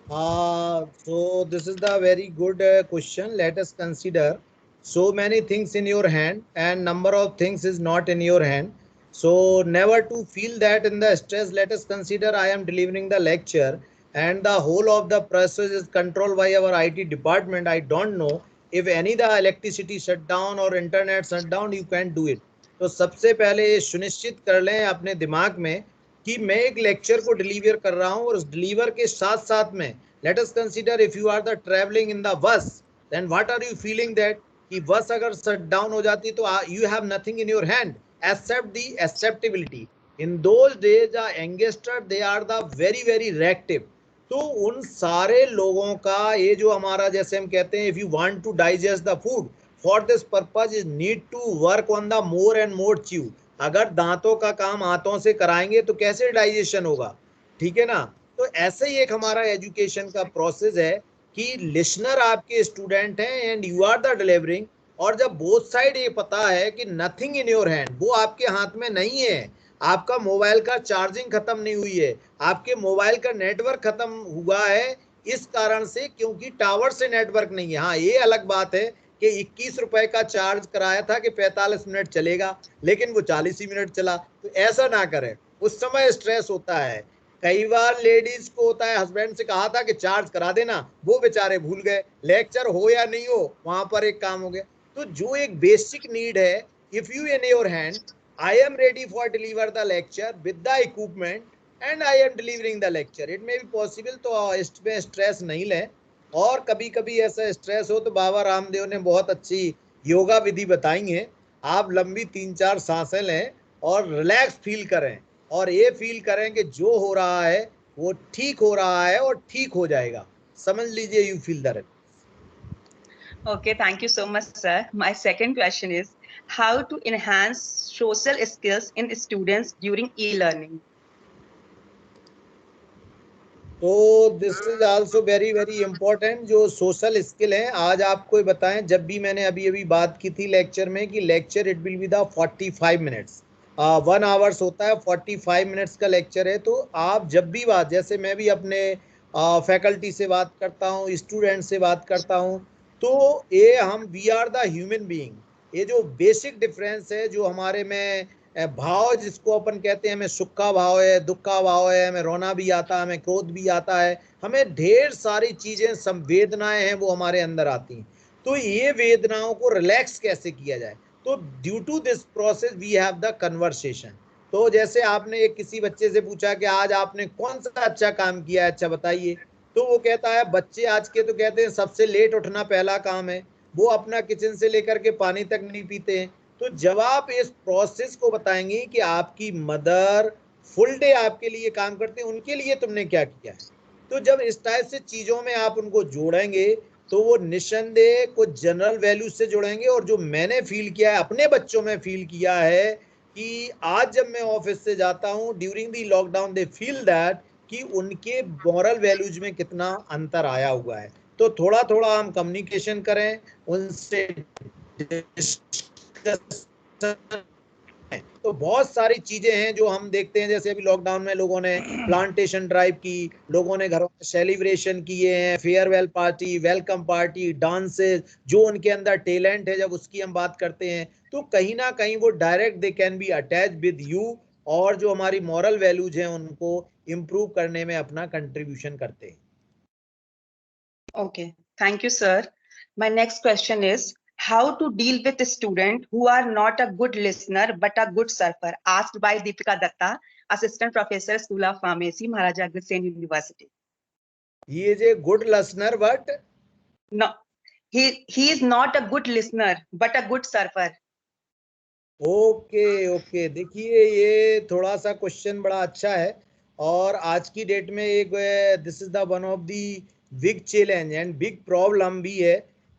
Speaker 3: So this is the very good question. Let us consider so many things in your hand and number of things is not in your hand. So never to feel that in the stress. Let us consider I am delivering the lecture and the whole of the process is controlled by our IT department. I don't know if any the electricity shut down or internet shut down, you can do it. तो सबसे पहले ये सुनिश्चित कर लें अपने दिमाग में कि मैं एक लेक्चर को डिलीवर कर रहा हूं और उस डिलीवर के साथ साथ में let us consider if you are the travelling in the bus then what are you feeling that कि बस अगर शट डाउन हो जाती तो you have nothing in your hand except the acceptability in those days the youngster they are the very very reactive तो उन सारे लोगों का ये जो हमारा जैसे हम कहते हैं if you want to digest the food for this purpose is need to work on the more and more chew अगर दांतों का काम हाथों से कराएंगे तो कैसे डाइजेशन होगा ठीक है ना तो ऐसे ही एक हमारा एजुकेशन का प्रोसेस है कि लिसनर आपके स्टूडेंट हैं and you are the delivering और जब बोथ साइड ये पता है कि नथिंग इन योर हैंड वो आपके हाथ में नहीं है आपका मोबाइल का चार्जिंग खत्म नहीं हुई है आपके मोबाइल का नेटवर्क खत्म हुआ है इस कारण से क्योंकि टावर से नेटवर्क नहीं है हाँ ये अलग बात है कि 21 रुपए का चार्ज कराया था कि 45 मिनट चलेगा लेकिन वो 40 ही मिनट चला तो ऐसा ना करें उस समय स्ट्रेस होता है कई बार लेडीज को होता है हस्बैंड से कहा था कि चार्ज करा देना वो बेचारे भूल गए लेक्चर हो या नहीं हो वहां पर एक काम हो गया तो जो एक बेसिक नीड है if you in your hand I am ready for deliver the lecture with the equipment and I M delivering the lecture it may be possible तो इसमें स्ट्रेस नहीं लें और कभी कभी ऐसा स्ट्रेस हो तो बाबा रामदेव ने बहुत अच्छी योगा विधि बताई है आप लंबी 3-4 सांसें लें और रिलैक्स फील करें और ये फील करें कि जो हो रहा है वो ठीक हो रहा है और ठीक हो जाएगा समझ लीजिए you feel the
Speaker 4: Okay, thank you so much, sir. My second question is, how to enhance social skills in students during e-learning?
Speaker 3: तो this is also very very important जो सोशल स्किल है आज आपको बताएं जब भी मैंने अभी अभी बात की थी लेक्चर में कि lecture it will be the 45 minutes 1 hours होता है 45 मिनट्स का लेक्चर है तो आप जब भी बात जैसे मैं भी अपने फैकल्टी से बात करता हूँ स्टूडेंट से बात करता हूँ तो ये हम we are the human being ये जो बेसिक डिफरेंस है जो हमारे में भाव जिसको अपन कहते हैं हमें सुख का भाव है दुख का भाव है हमें रोना भी आता है हमें क्रोध भी आता है हमें ढेर सारी चीजें संवेदनाएं हैं वो हमारे अंदर आती हैं तो ये वेदनाओं को रिलैक्स कैसे किया जाए तो due to this process we have the conversation तो जैसे आपने एक किसी बच्चे से पूछा कि आज आपने कौन सा अच्छा काम किया है अच्छा बताइए तो वो कहता है बच्चे आज के तो कहते हैं सबसे लेट उठना पहला काम है वो अपना किचन से लेकर के पानी तक नहीं पीते हैं तो जब आप इस प्रोसेस को बताएंगे कि आपकी मदर फुल डे आपके लिए काम करते हैं उनके लिए तुमने क्या किया है तो जब इस टाइप से चीजों में आप उनको जोड़ेंगे तो वो निस्संदेह कुछ जनरल वैल्यूज से जुड़ेंगे और जो मैंने फील किया है अपने बच्चों में फील किया है कि आज जब मैं ऑफिस से जाता हूँ during the lockdown they feel that कि उनके मॉरल वैल्यूज में कितना अंतर आया हुआ है तो थोड़ा थोड़ा हम कम्युनिकेशन करें उनसे तो बहुत सारी चीजें हैं जो हम देखते हैं जैसे अभी लॉकडाउन में लोगों ने प्लांटेशन ड्राइव की लोगों ने घरों में सेलिब्रेशन किए हैं farewell party welcome party dances जो उनके अंदर टैलेंट है जब उसकी हम बात करते हैं तो कहीं ना कहीं वो direct they can be attach with you और जो हमारी मॉरल वैल्यूज हैं उनको इम्प्रूव करने में अपना कंट्रीब्यूशन करते हैं
Speaker 4: Okay, thank you, sir. My next question is how to deal with a student who are not a good listener but a good surfer, asked by Deepika Datta, Assistant Professor, School of Pharmacy, Maharaja Agrawal University.
Speaker 3: He is a good listener, but
Speaker 4: No, he is not a good listener but a good surfer.
Speaker 3: Okay okay, देखिए ये थोड़ा सा question बड़ा अच्छा है, और आज की डेट में एक this is the one of the big challenge and big problem भी है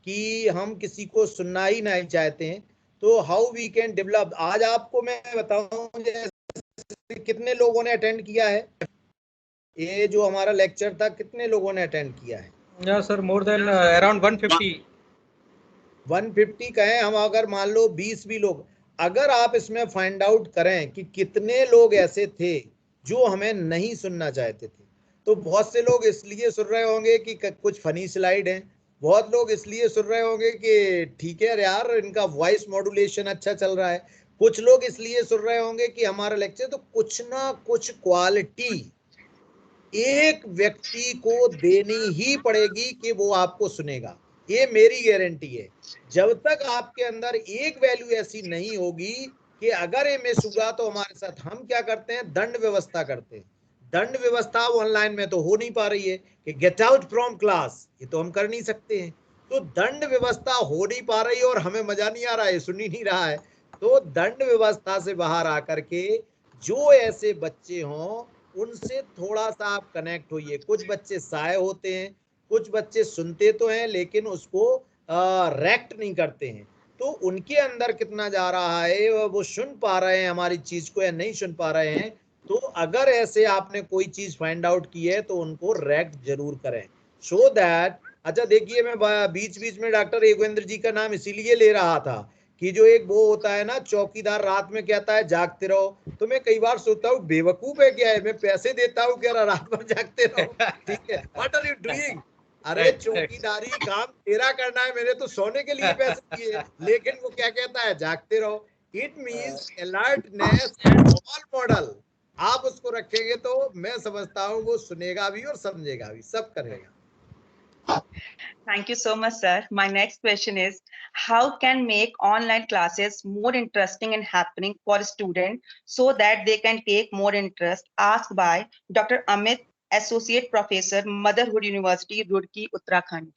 Speaker 3: कि हम किसी को सुनना ही नहीं चाहते हैं। तो हाउ वी कैन डेवलप, आज आपको मैं बताऊं जैसे कितने लोगों ने अटेंड किया है, ये जो हमारा लेक्चर था कितने लोगों ने अटेंड किया है?
Speaker 1: Yeah, sir, more than around 150.
Speaker 3: 150 कहें हम, अगर मान लो 20 भी लोग, अगर आप इसमें फाइंड आउट करें कि कितने लोग ऐसे थे जो हमें नहीं सुनना चाहते थे, तो बहुत से लोग इसलिए सुन रहे होंगे कि कुछ फनी स्लाइड हैं, बहुत लोग इसलिए सुन रहे होंगे कि ठीक है यार इनका वॉइस मॉड्यूलेशन अच्छा चल रहा है, कुछ लोग इसलिए सुन रहे होंगे कि हमारा लेक्चर, तो कुछ ना कुछ क्वालिटी एक व्यक्ति को देनी ही पड़ेगी कि वो आपको सुनेगा, ये मेरी गारंटी है। जब तक आपके अंदर एक वैल्यू ऐसी नहीं होगी कि अगर ये मिस हुआ तो हमारे साथ, हम क्या करते हैं, दंड व्यवस्था करते हैं। दंड व्यवस्था ऑनलाइन में तो हो नहीं पा रही है कि गेट आउट फ्रॉम क्लास, ये तो हम कर नहीं सकते हैं। तो दंड व्यवस्था हो नहीं पा रही है और हमें मजा नहीं आ रहा है, सुन ही नहीं रहा है। तो दंड व्यवस्था से बाहर आकर के जो ऐसे बच्चे हों उनसे थोड़ा सा आप कनेक्ट होइए। कुछ बच्चे साय होते हैं, कुछ बच्चे सुनते तो हैं लेकिन उसको रेक्ट नहीं करते हैं, तो उनके अंदर कितना जा रहा है, वो सुन पा रहे हैं हमारी चीज को या नहीं सुन पा रहे हैं। तो अगर ऐसे आपने कोई चीज फाइंड आउट की है तो उनको रेक्ट जरूर करें, सो दैट। अच्छा देखिए, मैं बीच बीच में डॉक्टर योगेंद्र जी का नाम इसीलिए ले रहा था कि जो एक वो होता है ना चौकीदार, रात में कहता है जागते रहो, तो मैं कई बार सोचता हूँ बेवकूफ है क्या है, मैं पैसे देता हूँ क्या रात भर जागते रहो, ठीक है, व्हाट आर यू डूइंग? अरे चौकीदारी काम तेरा करना है, मैंने तो सोने के लिए पैसे दिए, लेकिन वो क्या कहता है, जागते रहो। It means alertness and all model आप उसको रखेंगे तो मैं समझता हूँ वो सुनेगा भी और समझेगा भी, सब करेगा।
Speaker 4: Thank you so much, sir. My next question is, how can make online classes more interesting and happening for students so that they can take more interest? Asked by Dr. Amit, Associate Professor, Motherhood University, Roorkee, Uttarakhand.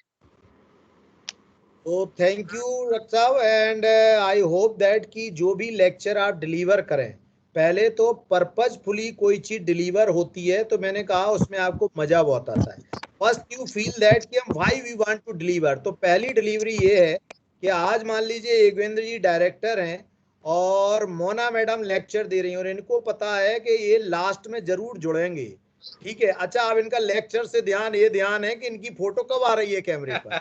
Speaker 3: तो thank you doctor साहब, and I hope that कि जो भी lecture आप deliver करें, पहले तो purposefully कोई चीज डिलीवर होती है तो मैंने कहा उसमें आपको मजा बहुत आता है। फर्स्ट यू फील दैट कि हम why we want to deliver, तो पहली डिलीवरी ये है कि आज मान लीजिए योगेंद्र जी डायरेक्टर हैं और मोना मैडम लेक्चर दे रही हैं और इनको पता है कि ये लास्ट में जरूर जुड़ेंगे, ठीक है। अच्छा, अब इनका लेक्चर से ध्यान है कि इनकी फोटो कब आ रही है कैमरे पर।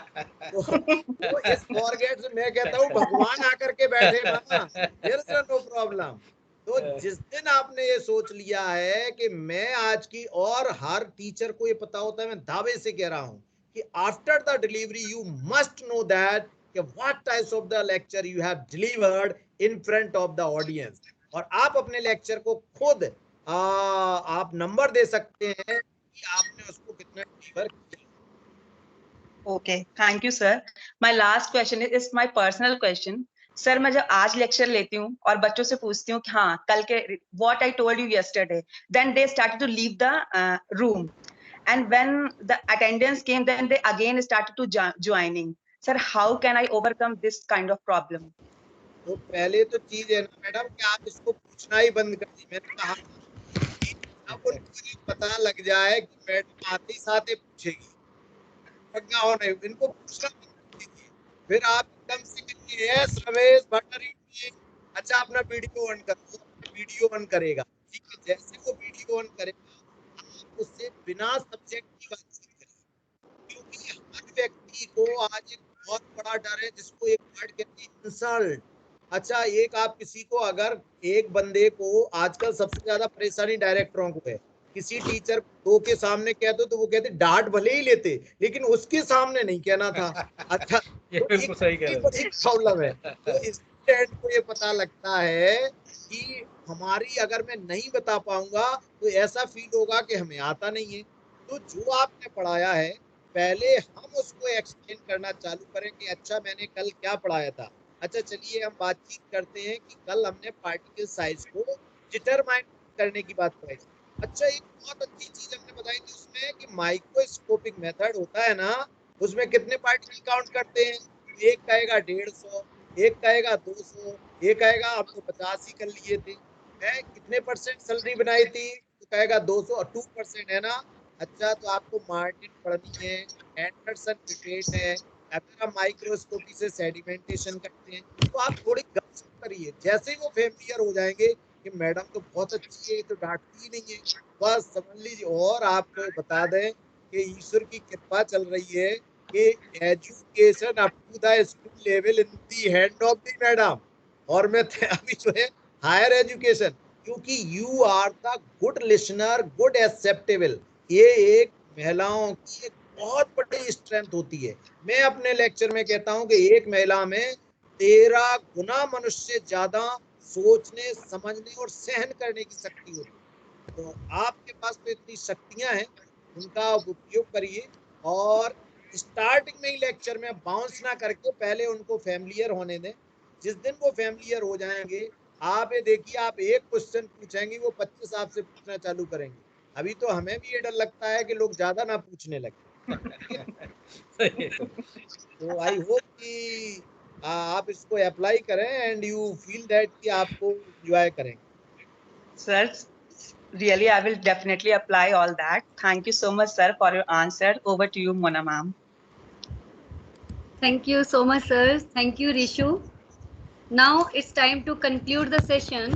Speaker 3: तो इस फॉरगेट से मैं कहता हूँ भगवान आकर के बैठे मामा, देयर इज नो प्रॉब्लम। तो जिस दिन आपने ये सोच लिया है कि मैं आज की, और हर टीचर को ये पता होता है, मैं दावे से कह रहा हूँ कि after the delivery you must know that कि what types of the lecture you have delivered in front of the audience, और आप अपने लेक्चर को खुद आप नंबर दे सकते हैं कि आपने उसको कितना डिलीवर किया।
Speaker 4: Okay, thank you, sir. My last question is my personal question. Sir, मैं जब आज लेक्चर लेती हूँ और बच्चों से पूछती हूँ कि हाँ कल के what I told you yesterday, then they started to leave the room, and when the attendance came, then they again started to joining. Sir, how can I overcome this kind of problem?
Speaker 3: तो पहले तो चीज है ना madam कि आप इसको पूछना ही बंद कर दी। मैंने कहा अब उनको ये पता लग जाए कि मैडम आते ही साथ ही पूछेगी, नहीं, इनको पूछना बंद कर दीजिए। फिर आप एकदम से कहिए यस रमेश भट्टारी, अच्छा अपना वीडियो ऑन करो, वीडियो ऑन करेगा, ठीक है। जैसे वो वीडियो ऑन करेगा आप उससे बिना सब्जेक्ट की बातचीत करिए, क्योंकि हर व्यक्ति को आज एक बहुत बड़ा डर है जिसको एक वर्ड कहते हैं इंसल्ट। अच्छा, एक आप किसी को, अगर एक बंदे को आजकल सबसे ज्यादा परेशानी डायरेक्टरों को है, किसी टीचर को के सामने कह दो तो वो कहते डांट भले ही लेते लेकिन उसके सामने नहीं कहना था। अच्छा,
Speaker 1: ये
Speaker 3: तो
Speaker 1: बिल्कुल सही कह रहे
Speaker 3: बड़ी प्रॉब्लम है। तो स्टूडेंट को ये पता लगता है कि हमारी, अगर मैं नहीं बता पाऊंगा तो ऐसा फील होगा कि हमें आता नहीं है। तो जो आपने पढ़ाया है पहले हम उसको एक्सप्लेन करना चालू करें कि अच्छा मैंने कल क्या पढ़ाया था। अच्छा चलिए हम बातचीत करते हैं कि कल हमने पार्टिकल साइज को डिटरमाइन करने की बात बताई। अच्छा एक बहुत अच्छी चीज हमने बताई थी उसमें कि माइक्रोस्कोपिक मेथड होता है ना, उसमें कितने पार्टिकल काउंट करते हैं। एक कहेगा 150, एक कहेगा 200, एक कहेगा हमने 50 ही कर लिए थे। है कितने परसेंट सैलरी बनाई थी, तो कहेगा 200 और 2% है ना। अच्छा तो आपको मार्टिन पढ़नी है, एंडरसन रिटेट है, अगर हम माइक्रोस्कोपी से सेडिमेंटेशन करते हैं तो आप थोड़ी गपशप करिए। जैसे ही वो फेमिलियर हो जाएंगे कि मैडम तो बहुत अच्छी है, ये तो डांटती ही नहीं है, बस समझ लीजिए। और आपको बता दें कि ईश्वर की कृपा चल रही है कि education up to the school level in the hand of the madam. और मैं अभी जो है हायर एजुकेशन, क्योंकि you are the good listener, good acceptable, ये एक महिलाओं की एक बहुत बड़ी स्ट्रेंथ होती है। मैं अपने लेक्चर में कहता हूं कि एक महिला में 13 गुना मनुष्य ज्यादा सोचने, समझने और सहन करने की शक्ति होती है। तो आपके पास तो इतनी शक्तियां हैं, उनका उपयोग करिए। और स्टार्टिंग में ही लेक्चर में बाउंस ना करके पहले उनको फैमिलियर होने दें। जिस दिन वो फैमिलियर हो जाएंगे, आप ये देखिए, आप एक क्वेश्चन पूछेंगे वो 25 आपसे पूछना चालू करेंगे। अभी तो हमें भी ये डर लगता है कि लोग ज्यादा ना पूछने लगे। तो आई होप कि आप इसको अप्लाई करें एंड यू फील दैट कि आपको एंजॉय करेंगे।
Speaker 4: Sir, really, I will definitely apply all that. Thank you so much, sir, for your answer. Over to you, Mona ma'am.
Speaker 2: Thank you so much, sir. Thank you, Rishu. Now it's time to conclude the session.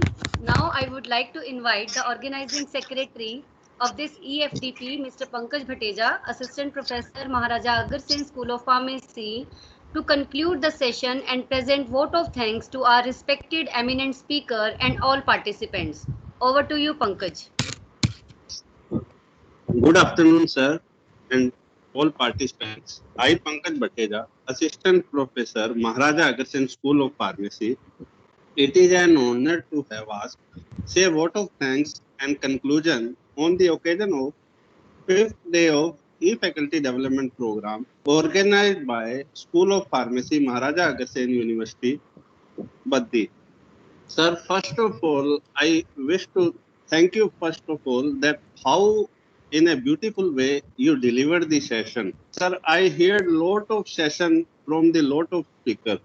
Speaker 2: Now I would like to invite the organizing secretary of this EFDP, Mr. Pankaj Bhateja, Assistant Professor, Maharaja Agarsen School of Pharmacy, to conclude the session and present vote of thanks to our respected eminent speaker and all participants. Over to you, Pankaj.
Speaker 5: Good afternoon, sir, and all participants. I, Pankaj Bhateja, Assistant Professor, Maharaja Agarsen School of Pharmacy. It is an honor to have asked, say a vote of thanks and conclusion on the occasion of 5th day of e-faculty development program organized by School of Pharmacy, Maharaja Agarsen University, Baddi. Sir, first of all, I wish to thank you first of all that how in a beautiful way you delivered the session. Sir, I heard lot of session from the lot of speaker,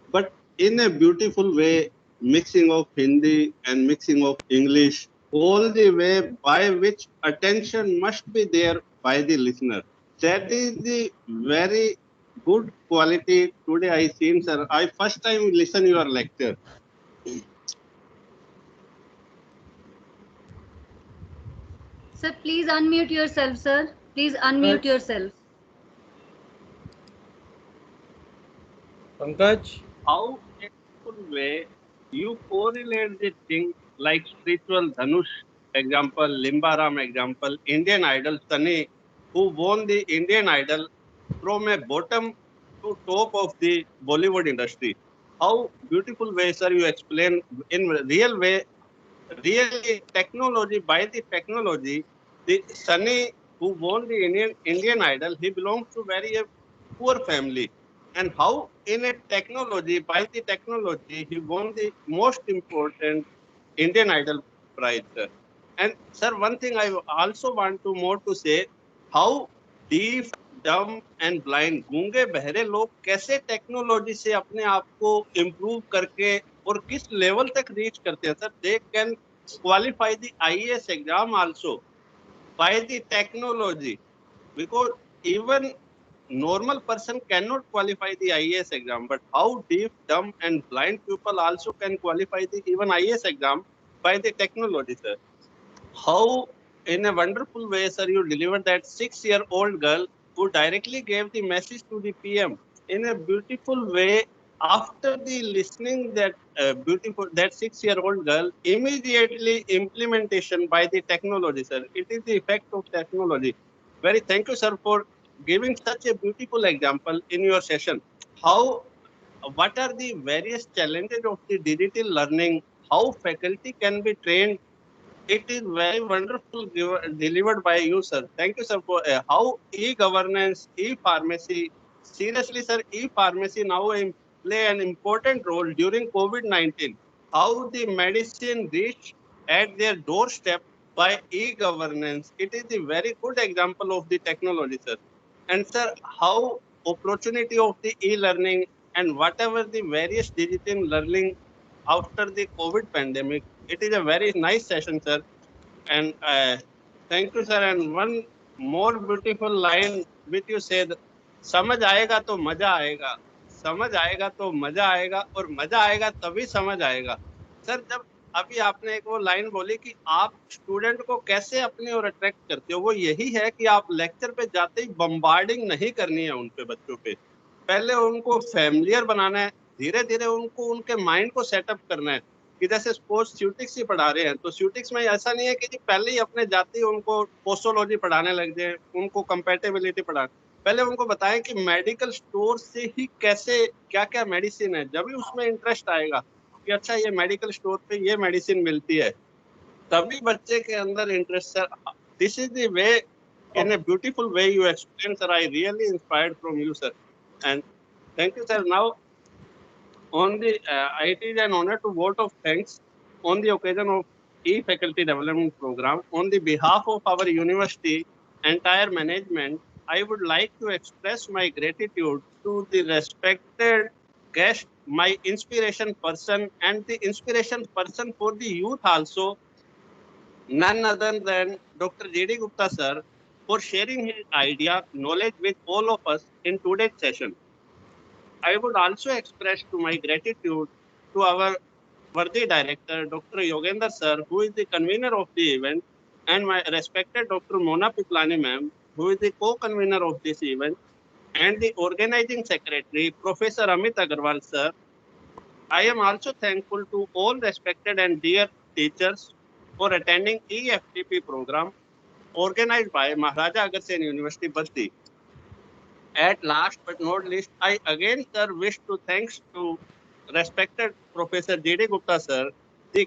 Speaker 5: but in a beautiful way, mixing of Hindi and mixing of English, all the way by which attention must be there by the listener. That is the very good quality today I seen, sir. I first time listen your lecture.
Speaker 2: Sir, please unmute yourself, sir. Please unmute yourself.
Speaker 1: Pankaj,
Speaker 5: How in a full way you correlate the thing like spiritual Dhanush example, Limbaram example, Indian Idol Sunny, who won the Indian Idol from a bottom to top of the Bollywood industry. How beautiful way, sir, you explain in real way, really technology by the technology, the Sunny who won the Indian Idol, he belongs to very a poor family. And how in a technology, by the technology, he won the most important Indian Idol prize, sir. And sir, one thing I also want to more to say, how deaf, dumb and blind, गूंगे बहरे लोग कैसे technology से अपने आप को improve करके और किस लेवल तक रीच करते हैं sir, they can qualify the IAS exam also by the technology, because even normal person cannot qualify the IAS exam, but how deaf, dumb and blind people also can qualify the even IAS exam by the technology, sir. How in a wonderful way, sir, you delivered that 6-year-old girl who directly gave the message to the PM in a beautiful way. After the listening that beautiful, that 6-year-old girl, immediately implementation by the technology, sir. It is the effect of technology. Very thank you, sir, for giving such a beautiful example in your session. How, what are the various challenges of the digital learning? How faculty can be trained It is very wonderful delivered by you, sir. Thank you, sir, for how e-governance, e-pharmacy. Seriously, sir, e-pharmacy now play an important role during COVID-19. How the medicine reach at their doorstep by e-governance. It is a very good example of the technology, sir. And sir, how opportunity of the e-learning and whatever the various digital learning after the COVID pandemic. It is a very nice session, sir. And thank you, sir. And one more beautiful line which you said, समझ आएगा तो मजा आएगा, समझ आएगा तो मजा आएगा, और मजा आएगा तभी समझ आएगा. सर, जब अभी आपने एक वो लाइन बोली कि आप स्टूडेंट को कैसे अपनी ओर अट्रैक्ट करते हो, वो यही है कि आप लेक्चर पे जाते ही बम्बार्डिंग नहीं करनी है उन पे, बच्चों पे. पहले उनको फैमिलियर बनाना है, धीरे धीरे उनको उनके माइंड को सेटअप करना है. कि जैसे सपोज स्यूटिक्स ही पढ़ा रहे हैं, तो स्यूटिक्स में ऐसा नहीं है कि जी पहले ही अपने जाते ही उनको पोस्टोलॉजी पढ़ाने लग जाए, उनको कंपैटिबिलिटी पढ़ा. पहले उनको बताएं कि मेडिकल स्टोर से ही कैसे क्या क्या मेडिसिन है, जब भी उसमें इंटरेस्ट आएगा कि अच्छा ये मेडिकल स्टोर पे ये मेडिसिन मिलती है, तभी बच्चे के अंदर interest. Sir, this is the way, in a beautiful way you explain, sir. I really inspired from you, sir, and thank you, sir. Now on the it is an honor to vote of thanks on the occasion of e-faculty development program. On the behalf of our university entire management, I would like to express my gratitude to the respected guest, my inspiration person, and the inspiration person for the youth also, none other than Dr. J.D. Gupta sir, for sharing his idea, knowledge with all of us in today's session. I would also express to my gratitude to our worthy director, Dr. Yogendra sir, who is the convener of the event, and my respected Dr. Mona Piplani ma'am, who is the co-convener of this event, and the organizing secretary, Professor Amit Agarwal sir. I am also thankful to all respected and dear teachers for attending EFTP program organized by Maharaja Agar Sen University, Basti. At last but not least, I again, sir, wish to thanks to respected Professor J.D. Gupta sir, the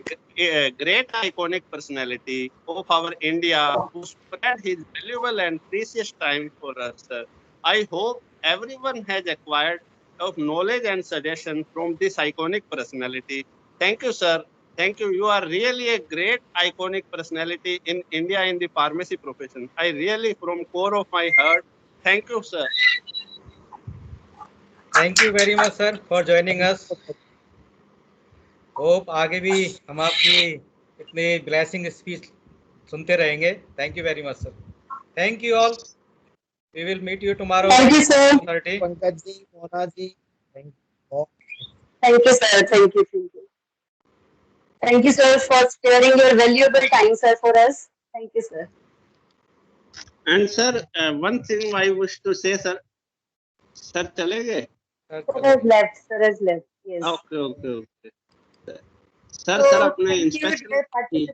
Speaker 5: great iconic personality of our India, who spread his valuable and precious time for us, sir. I hope everyone has acquired of knowledge and suggestion from this iconic personality. Thank you, sir. Thank you. You are really a great iconic personality in India in the pharmacy profession. I really, from core of my heart, thank you, sir.
Speaker 1: Thank you very much sir for joining us. Hope आगे भी हम आपकी इतने blessing speech सुनते रहेंगे. Thank you very much sir. Thank you all. We will meet you tomorrow.
Speaker 6: Thank you, sir.
Speaker 3: Pankaj ji, Mona ji, thank you.
Speaker 6: Thank you, sir. Thank you. Thank you. Thank you, sir, for sparing your valuable time, sir, for us. Thank you, sir.
Speaker 5: And sir, one thing I wish to say, sir. Sir, चले गए?
Speaker 6: Sir has left. Sir has left. Yes.
Speaker 5: Okay. Sir,
Speaker 6: So,
Speaker 5: अपने
Speaker 6: thank you,
Speaker 5: inspection
Speaker 6: dear participants.